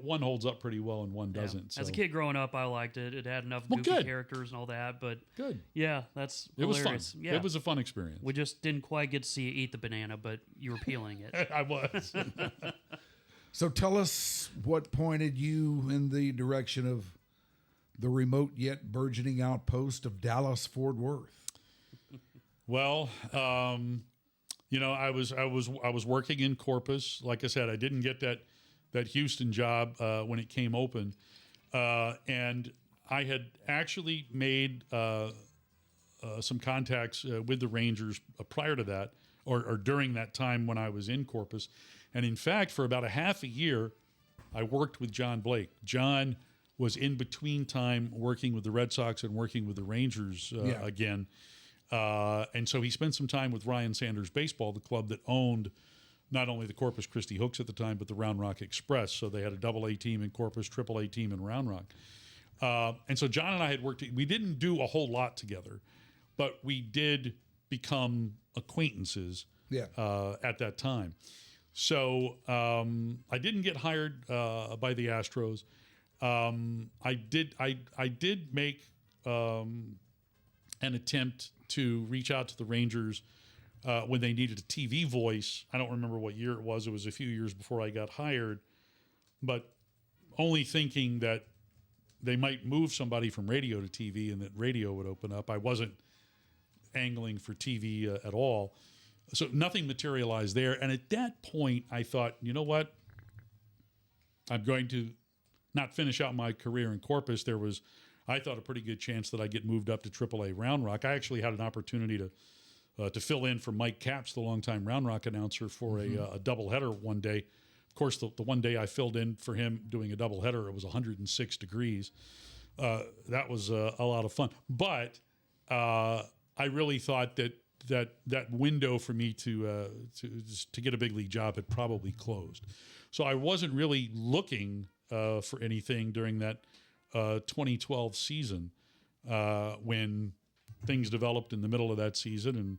one holds up pretty well and one doesn't. So. As a kid growing up, I liked it. It had enough goofy characters and all that. But good. Yeah, that's hilarious. It was fun. Yeah. It was a fun experience. We just didn't quite get to see you eat the banana, but you were peeling it. I was. So tell us what pointed you in the direction of the remote yet burgeoning outpost of Dallas-Fort Worth. Well, I was working in Corpus. Like I said, I didn't get that Houston job when it came open, and I had actually made some contacts with the Rangers prior to that, or during that time when I was in Corpus. And in fact, for about a half a year, I worked with John Blake. John was in between time working with the Red Sox and working with the Rangers again. And so he spent some time with Ryan Sanders Baseball, the club that owned not only the Corpus Christi Hooks at the time, but the Round Rock Express. So they had a AA team in Corpus, AAA team in Round Rock. And so John and I had worked. We didn't do a whole lot together, but we did become acquaintances Yeah. at that time. So I didn't get hired by the Astros. I did make an attempt to reach out to the Rangers when they needed a TV voice. I don't remember what year it was. It was a few years before I got hired, but only thinking that they might move somebody from radio to TV and that radio would open up. I wasn't angling for TV at all. So nothing materialized there. And at that point, I thought, you know what? I'm going to not finish out my career in Corpus. There was, I thought, a pretty good chance that I'd get moved up to AAA Round Rock. I actually had an opportunity to fill in for Mike Capps, the longtime Round Rock announcer, for a doubleheader one day. Of course, the one day I filled in for him doing a doubleheader, it was 106 degrees. That was a lot of fun. But I really thought that window for me to get a big league job had probably closed. So I wasn't really looking for anything during that 2012 season when things developed in the middle of that season.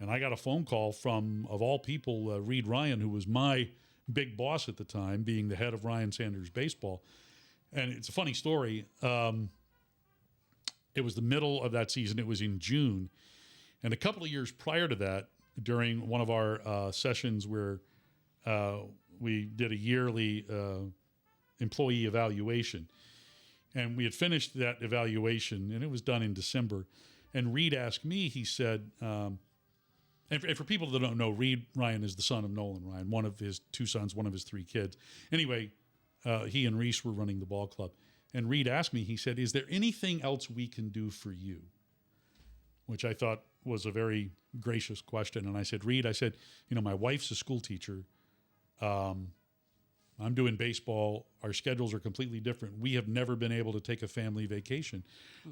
And I got a phone call from, of all people, Reed Ryan, who was my big boss at the time, being the head of Ryan Sanders Baseball. And it's a funny story. It was the middle of that season. It was in June. And a couple of years prior to that, during one of our sessions where we did a yearly employee evaluation, and we had finished that evaluation, and it was done in December. And Reed asked me, he said, and for people that don't know, Reed Ryan is the son of Nolan Ryan, one of his two sons, one of his three kids. Anyway, he and Reese were running the ball club. And Reed asked me, he said, is there anything else we can do for you? Which I thought was a very gracious question. And I said, Reed, I said, my wife's a school teacher. I'm doing baseball. Our schedules are completely different. We have never been able to take a family vacation.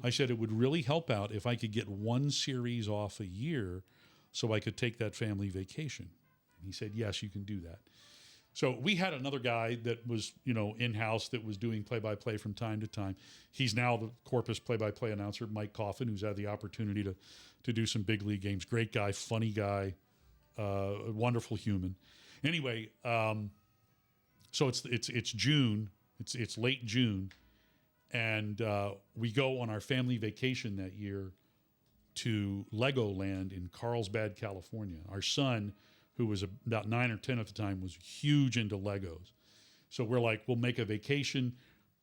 I said, it would really help out if I could get one series off a year so I could take that family vacation. And he said, yes, you can do that. So we had another guy that was, in-house that was doing play-by-play from time to time. He's now the Corpus play-by-play announcer, Mike Coffin, who's had the opportunity to do some big league games. Great guy, funny guy, wonderful human. Anyway, so it's June. It's late June, and we go on our family vacation that year to Legoland in Carlsbad, California. Our son, who was about 9 or 10 at the time, was huge into Legos. So we're like, we'll make a vacation.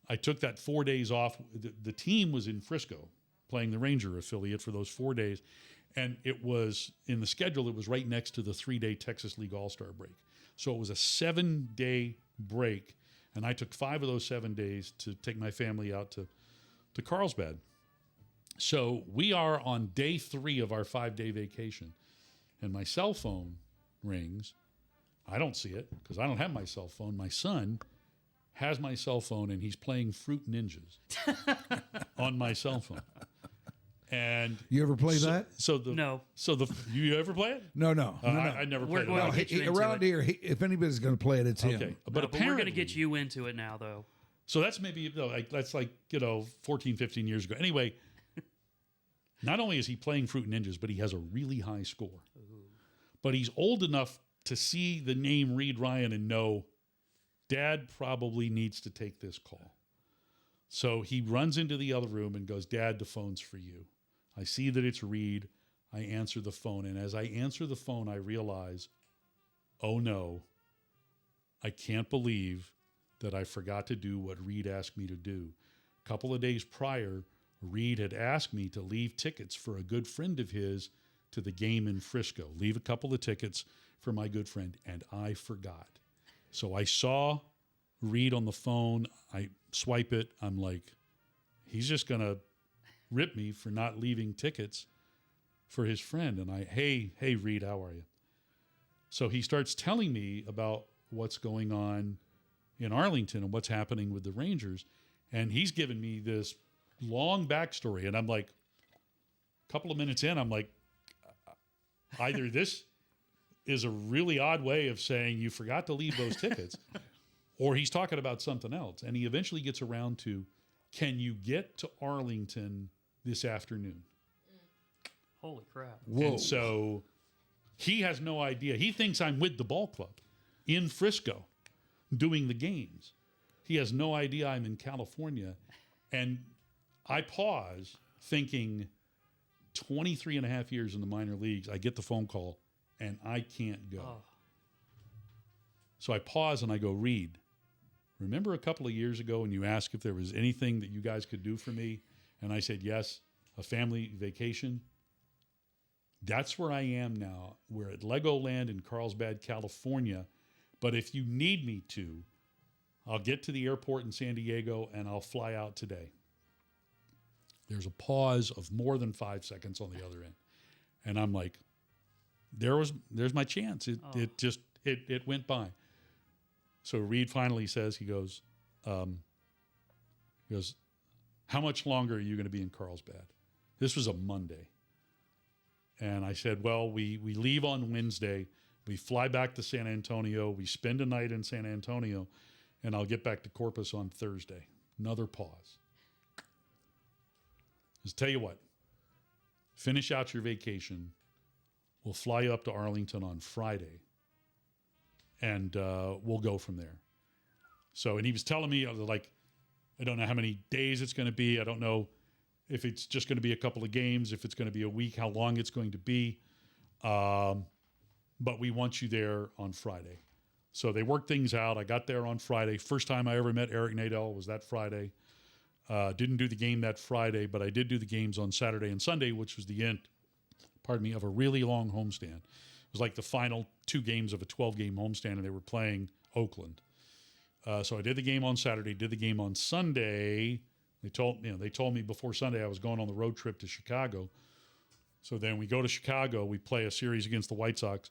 I took that 4 days off. The team was in Frisco playing the Ranger affiliate for those 4 days. And it was, in the schedule, it was right next to the 3-day Texas League All-Star break. So it was a 7-day break. And I took 5 of those 7 days to take my family out to Carlsbad. So we are on day 3 of our 5-day vacation. And my cell phone rings. I don't see it because I don't have my cell phone. My son has my cell phone and he's playing Fruit Ninjas on my cell phone. And You ever play that? No. You ever play it? No. I never played going it. to get you into Around it. here, if anybody's going to play it, it's him. Okay, But but we're apparently going to get you into it now, though. So that's maybe that's 14, 15 years ago. Anyway, not only is he playing Fruit Ninjas, but he has a really high score. But he's old enough to see the name Reed Ryan and know Dad probably needs to take this call. So he runs into the other room and goes, Dad, the phone's for you. I see that it's Reed. I answer the phone. And as I answer the phone, I realize, oh no, I can't believe that I forgot to do what Reed asked me to do. A couple of days prior, Reed had asked me to leave tickets for a good friend of his to the game in Frisco. Leave a couple of tickets for my good friend, and I forgot. So I saw Reed on the phone. I swipe it. I'm like, he's just going to rip me for not leaving tickets for his friend. And hey, Reed, how are you? So he starts telling me about what's going on in Arlington and what's happening with the Rangers. And he's given me this long backstory. And I'm like, a couple of minutes in, I'm like, either this is a really odd way of saying you forgot to leave those tickets, or he's talking about something else. And he eventually gets around to, can you get to Arlington this afternoon? Holy crap. Whoa. And so he has no idea. He thinks I'm with the ball club in Frisco doing the games. He has no idea I'm in California. And I pause thinking 23 and a half years in the minor leagues, I get the phone call and I can't go. Oh. So I pause and I go, Reed, remember a couple of years ago when you asked if there was anything that you guys could do for me? And I said, yes, a family vacation. That's where I am now. We're at Legoland in Carlsbad, California. But if you need me to, I'll get to the airport in San Diego and I'll fly out today. There's a pause of more than 5 seconds on the other end. And I'm like, there's my chance. It went by. So Reed finally says, he goes, how much longer are you going to be in Carlsbad? This was a Monday. And I said, well, we leave on Wednesday. We fly back to San Antonio. We spend a night in San Antonio. And I'll get back to Corpus on Thursday. Another pause. Just tell you what. Finish out your vacation. We'll fly you up to Arlington on Friday. And we'll go from there. So, and he was telling me, like, I don't know how many days it's going to be. I don't know if it's just going to be a couple of games, if it's going to be a week, how long it's going to be. But we want you there on Friday. So they worked things out. I got there on Friday. First time I ever met Eric Nadel was that Friday. Didn't do the game that Friday, but I did do the games on Saturday and Sunday, which was the end, of a really long homestand. It was like the final 2 games of a 12-game homestand, and they were playing Oakland. So I did the game on Saturday, did the game on Sunday. They told me before Sunday I was going on the road trip to Chicago. So then we go to Chicago. We play a series against the White Sox.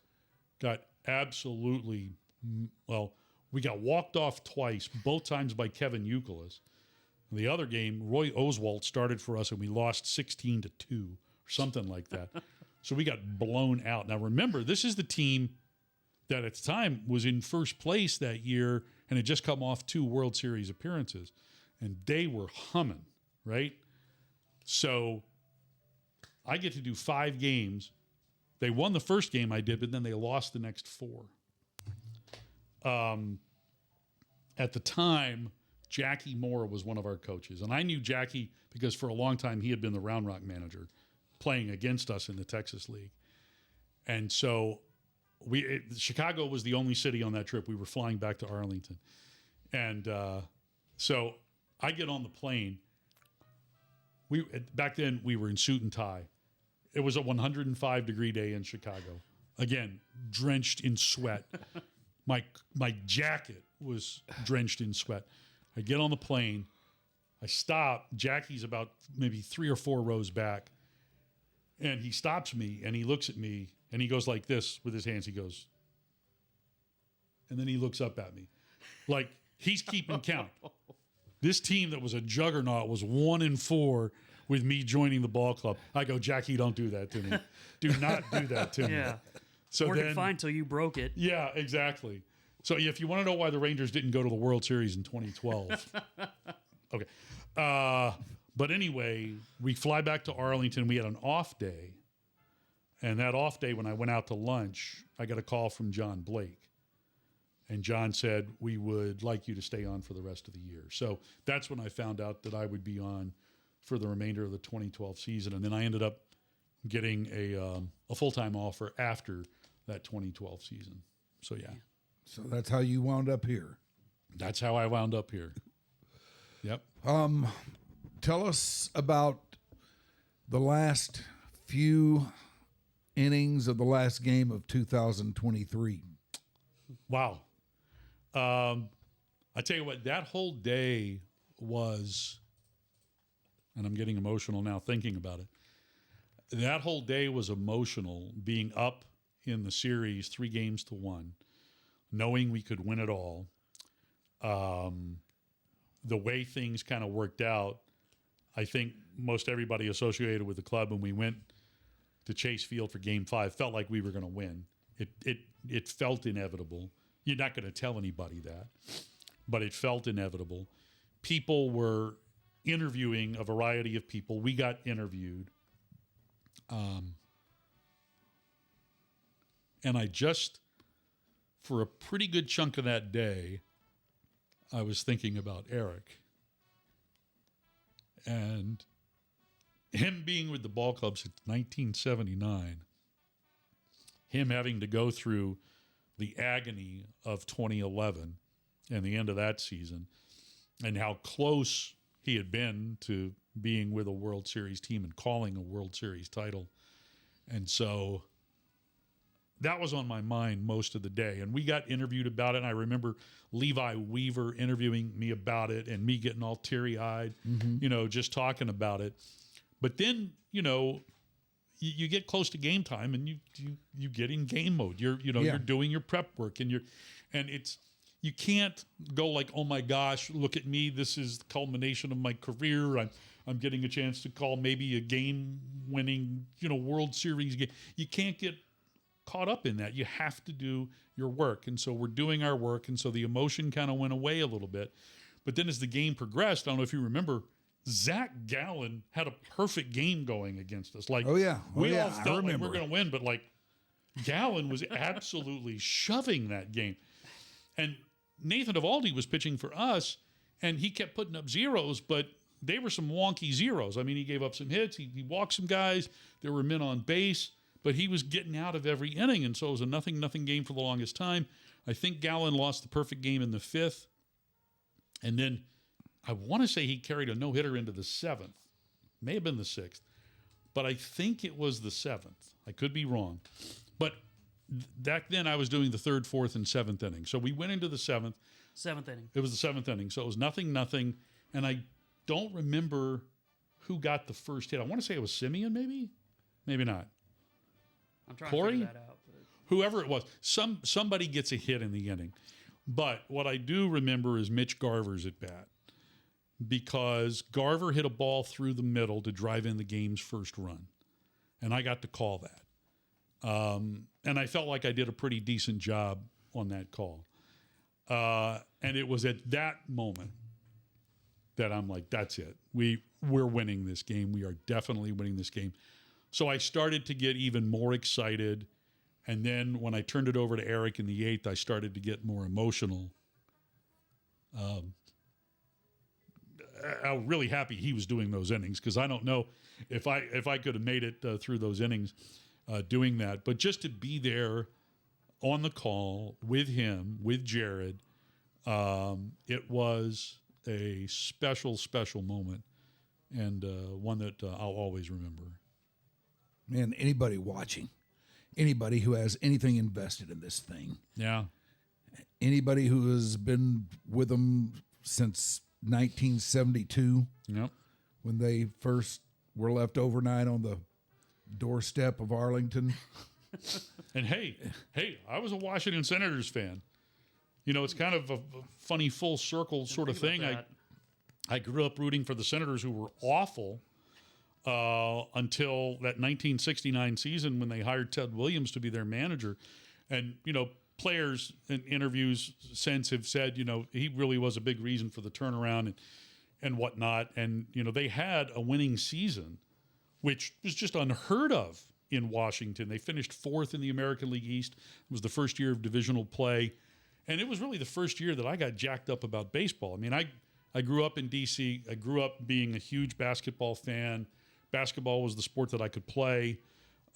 Got absolutely, we got walked off twice, both times by Kevin Youkilis. The other game, Roy Oswalt started for us, and we lost 16-2 or something like that. So we got blown out. Now, remember, this is the team that at the time was in first place that year and had just come off 2 World Series appearances. And they were humming, right? So I get to do 5 games. They won the first game I did, but then they lost the next 4. At the time, Jackie Moore was one of our coaches. And I knew Jackie because for a long time he had been the Round Rock manager playing against us in the Texas League. And so Chicago was the only city on that trip. We were flying back to Arlington. And so I get on the plane. Back then we were in suit and tie. It was a 105-degree day in Chicago. Again, drenched in sweat. My jacket was drenched in sweat. I get on the plane. I stop. Jackie's about maybe 3 or 4 rows back. And he stops me, and he looks at me, and he goes like this with his hands. He goes, and then he looks up at me. Like, he's keeping count. This team that was a juggernaut was 1-4 with me joining the ball club. I go, Jackie, don't do that to me. Do not do that to me. Yeah. So Worked then, fine till you broke it. Yeah, exactly. So if you want to know why the Rangers didn't go to the World Series in 2012. Okay. But anyway, we fly back to Arlington. We had an off day. And that off day, when I went out to lunch, I got a call from John Blake. And John said, we would like you to stay on for the rest of the year. So that's when I found out that I would be on for the remainder of the 2012 season. And then I ended up getting a full-time offer after that 2012 season. So, yeah. So that's how you wound up here. That's how I wound up here. Yep. Tell us about the last few innings of the last game of 2023. Wow. I tell you what, that whole day was, and I'm getting emotional now thinking about it. That whole day was emotional, being up in the series 3-1, knowing we could win it all. The way things kind of worked out, I think most everybody associated with the club when we went to Chase Field for Game 5 felt like we were going to win. It felt inevitable. You're not going to tell anybody that, but it felt inevitable. People were interviewing a variety of people. We got interviewed. And for a pretty good chunk of that day, I was thinking about Eric. And him being with the ball club since 1979, him having to go through the agony of 2011 and the end of that season, and how close he had been to being with a World Series team and calling a World Series title. And so that was on my mind most of the day. And we got interviewed about it. And I remember Levi Weaver interviewing me about it and me getting all teary-eyed, just talking about it. But then, you get close to game time and you get in game mode. You're doing your prep work and you can't go like, oh my gosh, look at me. This is the culmination of my career. I'm getting a chance to call maybe a game-winning, World Series game. You can't get caught up in that. You have to do your work. And so we're doing our work. And so the emotion kind of went away a little bit. But then as the game progressed, I don't know if you remember, Zach Gallen had a perfect game going against us. Like, we all felt like we're going to win, but like Gallen was absolutely shoving that game. And Nathan Eovaldi was pitching for us, and he kept putting up zeros, but they were some wonky zeros. I mean, he gave up some hits. He walked some guys. There were men on base, but he was getting out of every inning, and so it was a nothing game for the longest time. I think Gallen lost the perfect game in the 5th, and then I want to say he carried a no-hitter into the 7th. May have been the 6th, but I think it was the 7th. I could be wrong. But back then I was doing the 3rd, 4th, and 7th inning. So we went into the 7th. 7th inning. It was the 7th inning. So it was nothing. And I don't remember who got the first hit. I want to say it was Simeon, maybe? Maybe not. I'm trying Corey? to figure that out. Whoever it was. Somebody gets a hit in the inning. But what I do remember is Mitch Garver's at bat, because Garver hit a ball through the middle to drive in the game's first run. And I got to call that. And I felt like I did a pretty decent job on that call. And it was at that moment that I'm like, that's it. We're winning this game. We are definitely winning this game. So I started to get even more excited. And then when I turned it over to Eric in the 8th, I started to get more emotional. I'm really happy he was doing those innings, because I don't know if I could have made it through those innings doing that. But just to be there on the call with him, with Jared, it was a special, special moment, and one that I'll always remember. Man, anybody watching, anybody who has anything invested in this thing, anybody who has been with them since 1972, when they first were left overnight on the doorstep of Arlington. And hey, I was a Washington Senators fan. It's kind of a funny full circle sort of thing. I grew up rooting for the Senators, who were awful until that 1969 season when they hired Ted Williams to be their manager. And, players in interviews since have said, he really was a big reason for the turnaround and whatnot. And, they had a winning season, which was just unheard of in Washington. They finished 4th in the American League East. It was the first year of divisional play. And it was really the first year that I got jacked up about baseball. I mean, I grew up in D.C. I grew up being a huge basketball fan. Basketball was the sport that I could play.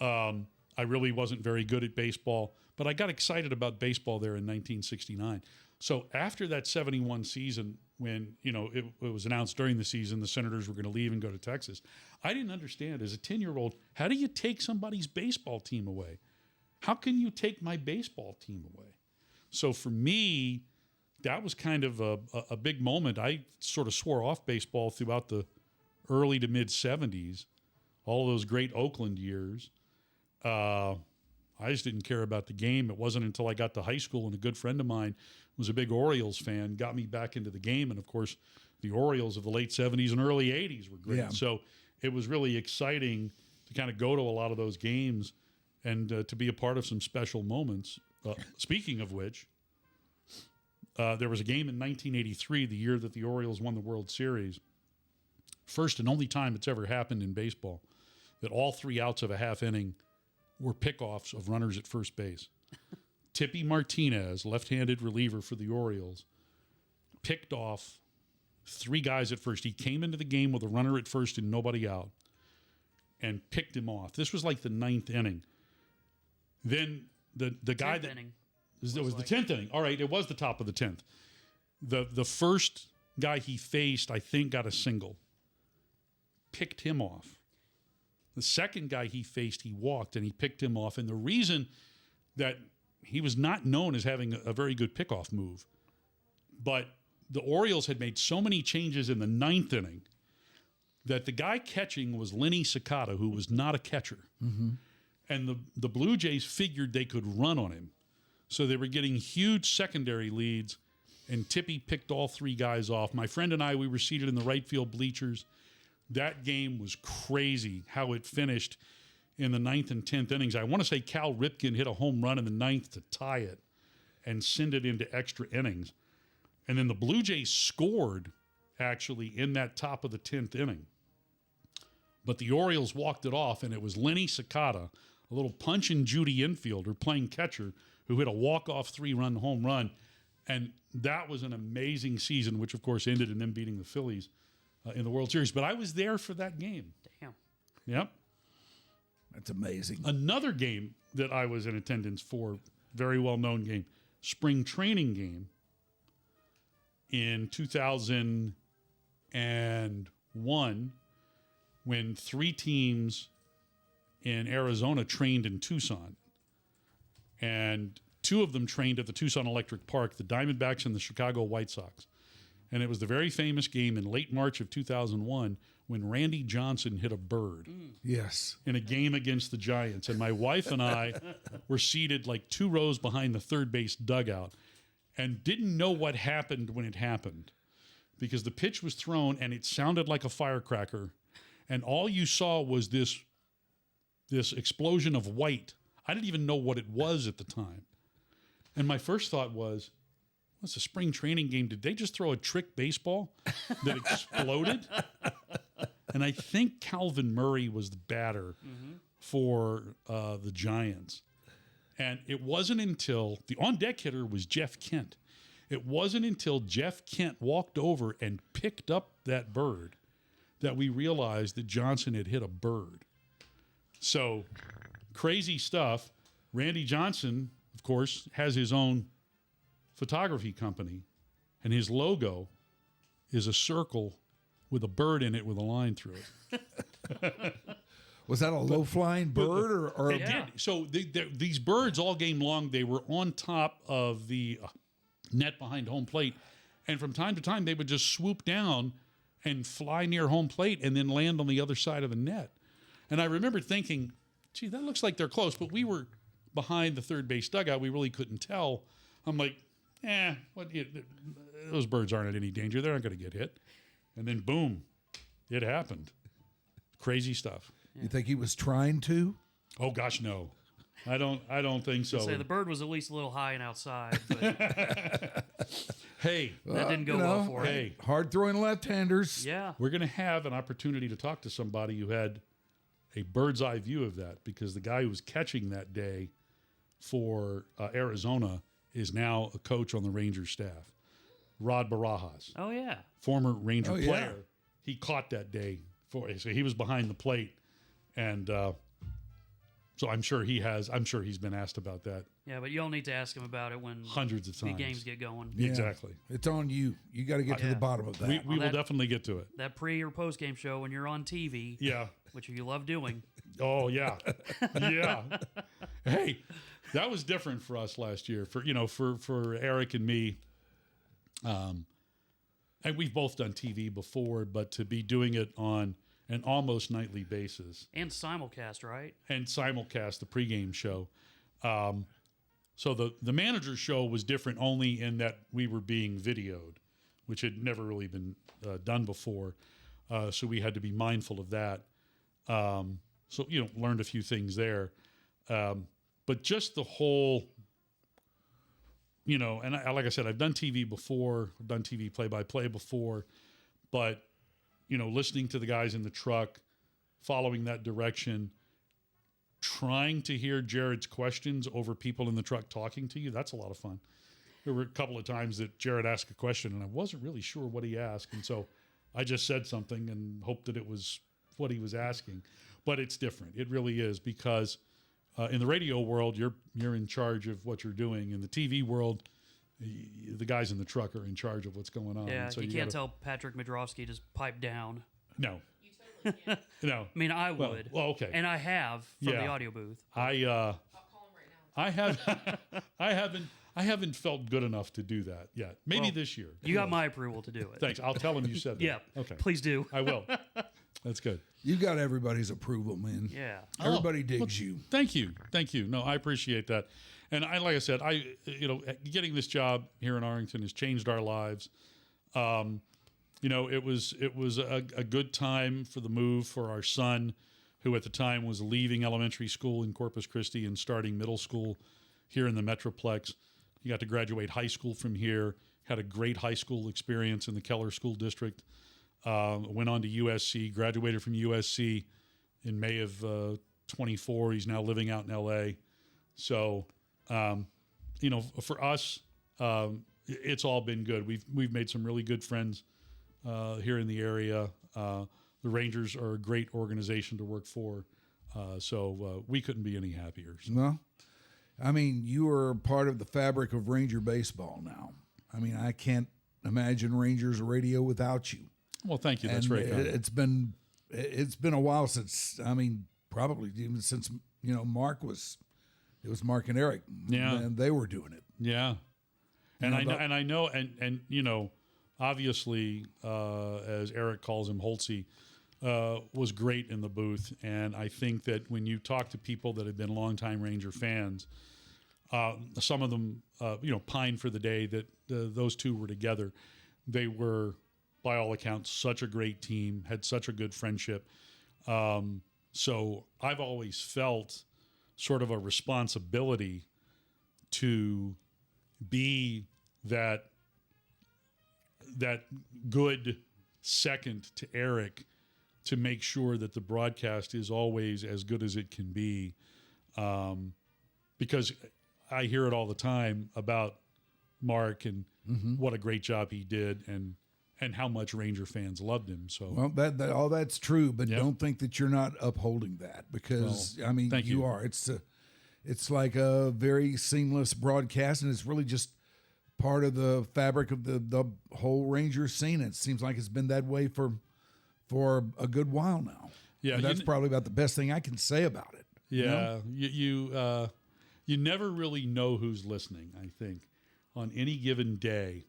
I really wasn't very good at baseball, but I got excited about baseball there in 1969. So after that 71 season, when, it was announced during the season the Senators were going to leave and go to Texas, I didn't understand as a 10-year-old, how do you take somebody's baseball team away? How can you take my baseball team away? So for me, that was kind of a big moment. I sort of swore off baseball throughout the early to mid 70s, all those great Oakland years. I just didn't care about the game. It wasn't until I got to high school and a good friend of mine was a big Orioles fan, got me back into the game. And of course, the Orioles of the late 70s and early 80s were great. Yeah. So it was really exciting to kind of go to a lot of those games and to be a part of some special moments. Speaking of which, there was a game in 1983, the year that the Orioles won the World Series. First and only time it's ever happened in baseball that all 3 outs of a half inning were pickoffs of runners at first base. Tippy Martinez, left-handed reliever for the Orioles, picked off 3 guys at first. He came into the game with a runner at first and nobody out and picked him off. This was like the 9th inning. Then the guy that inning. It was the 10th inning. All right, it was the top of the 10th. The first guy he faced, I think, got a single. Picked him off. The second guy he faced, he walked and he picked him off. And the reason that he was not known as having a very good pickoff move, but the Orioles had made so many changes in the 9th inning that the guy catching was Lenny Cicada, who was not a catcher. Mm-hmm. And the Blue Jays figured they could run on him. So they were getting huge secondary leads, and Tippy picked all 3 guys off. My friend and I, we were seated in the right field bleachers. That game was crazy how it finished in the 9th and 10th innings. I want to say Cal Ripken hit a home run in the 9th to tie it and send it into extra innings. And then the Blue Jays scored, actually, in that top of the 10th inning. But the Orioles walked it off, and it was Lenny Cicada, a little punch and Judy infielder playing catcher, who hit a walk-off 3-run home run. And that was an amazing season, which, of course, ended in them beating the Phillies in the World Series. But I was there for that game. Damn. Yep. That's amazing. Another game that I was in attendance for, very well-known game, spring training game in 2001, when 3 teams in Arizona trained in Tucson. And 2 of them trained at the Tucson Electric Park, the Diamondbacks and the Chicago White Sox. And it was the very famous game in late March of 2001 when Randy Johnson hit a bird. Yes. In a game against the Giants. And my wife and I were seated like 2 rows behind the third base dugout and didn't know what happened when it happened, because the pitch was thrown and it sounded like a firecracker. And all you saw was this explosion of white. I didn't even know what it was at the time. And my first thought was, what's a spring training game? Did they just throw a trick baseball that exploded? And I think Calvin Murray was the batter for the Giants. And it wasn't until the on-deck hitter was Jeff Kent. It wasn't until Jeff Kent walked over and picked up that bird that we realized that Johnson had hit a bird. So, crazy stuff. Randy Johnson, of course, has his own photography company, and his logo is a circle with a bird in it with a line through it. Was that a low-flying bird? or it did. So these birds all game long, they were on top of the net behind home plate, and from time to time they would just swoop down and fly near home plate and then land on the other side of the net. And I remember thinking, gee, that looks like they're close, but we were behind the third base dugout. We really couldn't tell. I'm like, those birds aren't in any danger. They're not going to get hit. And then boom, it happened. Crazy stuff. You think he was trying to? Oh gosh, no. I don't think so. Say the bird was at least a little high and outside, but hey, that didn't go well for him. Hey, hard throwing left-handers. Yeah. We're going to have an opportunity to talk to somebody who had a bird's eye view of that, because the guy who was catching that day for Arizona is now a coach on the Rangers staff. Rod Barajas. Oh, yeah. Former Ranger player. Yeah. He caught that day so he was behind the plate. And so I'm sure he's been asked about that. Yeah, but you'll need to ask him about it when hundreds of times the games get going. Yeah. Exactly. It's on you. You got to get to the bottom of that. We will definitely get to it. That pre or post game show when you're on TV. Yeah. Which you love doing. Oh yeah. Yeah. Hey, that was different for us last year. For Eric and me. And we've both done TV before, but to be doing it on an almost nightly basis. And simulcast, right? And simulcast, the pregame show. So the manager's show was different only in that we were being videoed, which had never really been done before. So we had to be mindful of that. So, learned a few things there. But just the whole, and like I said, I've done TV before, I've done TV play-by-play before, but, listening to the guys in the truck, following that direction, trying to hear Jared's questions over people in the truck talking to you, that's a lot of fun. There were a couple of times that Jared asked a question and I wasn't really sure what he asked. And so I just said something and hoped that it was what he was asking. But it's different. It really is, because in the radio world, you're in charge of what you're doing. In the TV world, the guys in the truck are in charge of what's going on. Yeah, so you can't tell Patrick Madrowski to pipe down. No. You totally can't. No. I mean, I would. Well, okay. And I have from Yeah. the audio booth. I'll call him right now. I haven't felt good enough to do that yet. Maybe Well, this year. You got my approval to do it. Thanks. I'll tell him you said that. Yeah. Okay. Please do. I will. That's good. You got everybody's approval, man. Yeah. Everybody digs you. Thank you. Thank you. No, I appreciate that. And like I said, getting this job here in Arlington has changed our lives. It was a good time for the move for our son, who at the time was leaving elementary school in Corpus Christi and starting middle school here in the Metroplex. He got to graduate high school from here, had a great high school experience in the Keller School District, went on to USC, graduated from USC in May of 24. He's now living out in LA. So, for us, it's all been good. We've made some really good friends here in the area. The Rangers are a great organization to work for. So we couldn't be any happier. So. No, I mean, you are part of the fabric of Ranger baseball now. I mean, I can't imagine Rangers radio without you. Well, thank you. That's And very kind. It's been a while since, I mean, probably even since, Mark was Mark and Eric. Yeah. And they were doing it. Yeah. And I know, obviously, as Eric calls him, Holtzy, was great in the booth. And I think that when you talk to people that have been longtime Ranger fans, some of them, pine for the day that those two were together. They were, by all accounts, such a great team, had such a good friendship. So I've always felt sort of a responsibility to be that good second to Eric, to make sure that the broadcast is always as good as it can be. Because I hear it all the time about Mark and what a great job he did and how much Ranger fans loved him. So, Well, that all that's true, but Yep. don't think that you're not upholding that, because Well, I mean, thank you you. are. It's like a very seamless broadcast, and it's really just part of the fabric of the whole Ranger scene. It seems like it's been that way for a good while now. Yeah, And that's probably about the best thing I can say about it. yeah, you never really know who's listening, I think, on any given day.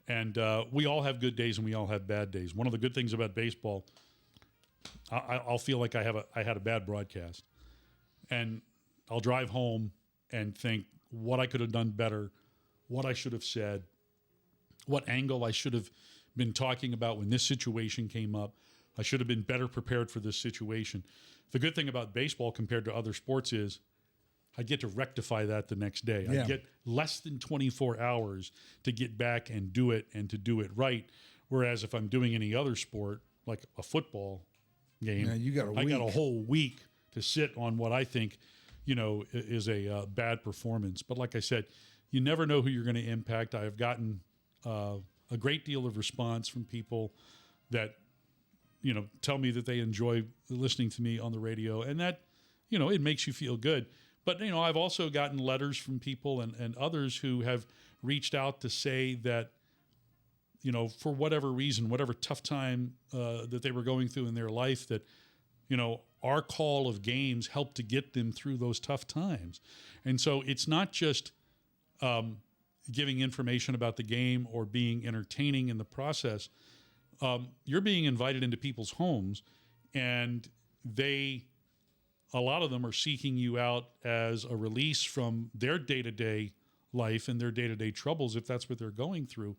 And we all have good days and we all have bad days. One of the good things about baseball, I'll feel like I had a bad broadcast, and I'll drive home and think what I could have done better, what I should have said, what angle I should have been talking about when this situation came up. I should have been better prepared for this situation. The good thing about baseball compared to other sports is I get to rectify that the next day. Yeah. I get less than 24 hours to get back and do it and to do it right. Whereas if I'm doing any other sport, like a football game, Yeah, you got a I got a week. whole week to sit on what I think, is a bad performance. But like I said, you never know who you're going to impact. I have gotten a great deal of response from people that, tell me that they enjoy listening to me on the radio, and that, it makes you feel good. But, I've also gotten letters from people and others who have reached out to say that, for whatever reason, whatever tough time that they were going through in their life, that, our call of games helped to get them through those tough times. And so it's not just giving information about the game or being entertaining in the process. You're being invited into people's homes, and a lot of them are seeking you out as a release from their day-to-day life and their day-to-day troubles, if that's what they're going through.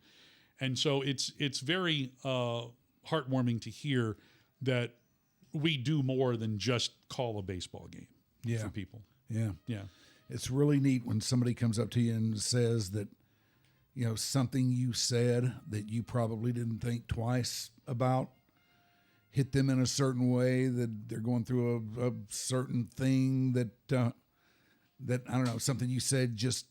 And so it's very heartwarming to hear that we do more than just call a baseball game for people. Yeah. Yeah. It's really neat when somebody comes up to you and says that, something you said that you probably didn't think twice about, hit them in a certain way, that they're going through a certain thing that I don't know, something you said just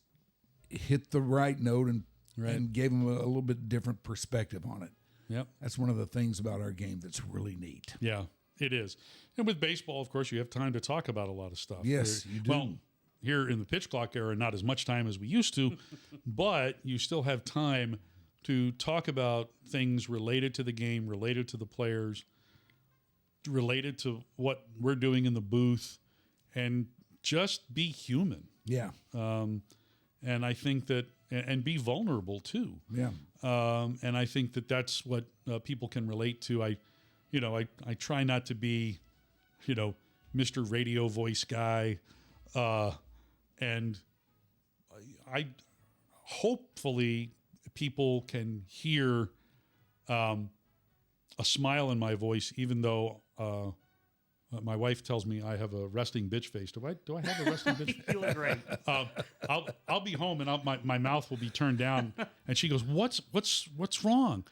hit the right note and gave them a little bit different perspective on it. Yep. That's one of the things about our game that's really neat. Yeah, it is. And with baseball, of course, you have time to talk about a lot of stuff. Yes, you do. Well, here in the pitch clock era, not as much time as we used to, but you still have time to talk about things related to the game, related to the players, related to what we're doing in the booth, and just be human. Yeah. And I think that, and be vulnerable too. Yeah. And I think that that's what people can relate to. I try not to be, Mr. Radio voice guy. And I hopefully people can hear a smile in my voice, even though my wife tells me I have a resting bitch face. Do I have a resting bitch face? You look great. I'll be home and my mouth will be turned down, and she goes, "What's wrong?"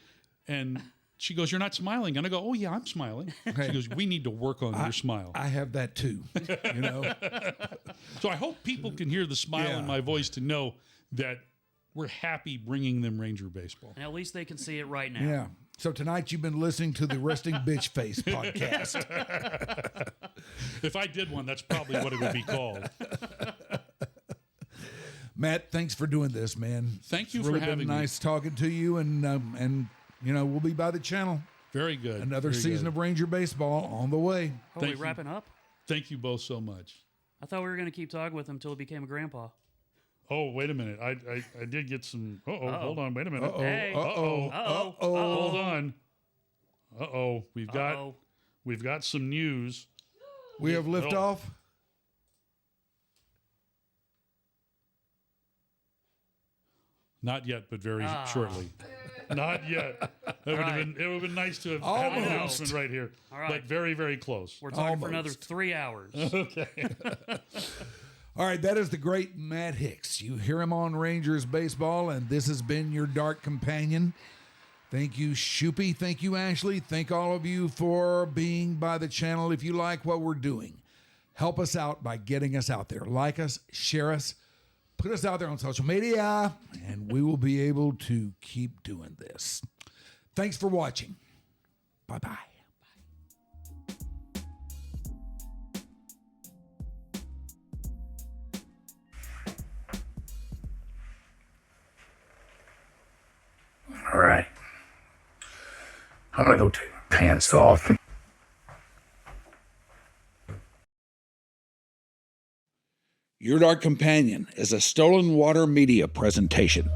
And she goes, "You're not smiling." And I go, "Oh yeah, I'm smiling." Okay. She goes, "We need to work on your smile." I have that too. So I hope people can hear the smile in my voice to know that we're happy bringing them Ranger baseball. And at least they can see it right now. Yeah. So tonight you've been listening to the Resting Bitch Face podcast. If I did one, that's probably what it would be called. Matt, thanks for doing this, man. Thank you It's for really having been nice talking to you, and we'll be by the channel. Very good. Another Very season good. of Ranger baseball on the way. Are we wrapping up? Thank you both so much. I thought we were going to keep talking with him until he became a grandpa. Oh, wait a minute. I did get some. Hold on. Wait a minute. Hey. Uh-oh. Hold on. We've got some news. We have liftoff. Not yet, but very shortly. Not yet. It would have been nice to have had an announcement right here. All right. But very, very close. We're talking for another 3 hours. Okay. All right, that is the great Matt Hicks. You hear him on Rangers Baseball, and this has been your Dark Companion. Thank you, Shoopy. Thank you, Ashley. Thank all of you for being by the channel. If you like what we're doing, help us out by getting us out there. Like us, share us, put us out there on social media, and we will be able to keep doing this. Thanks for watching. Bye-bye. All right. I'm gonna go take my pants off. Your Dark Companion is a Stolen Water Media presentation.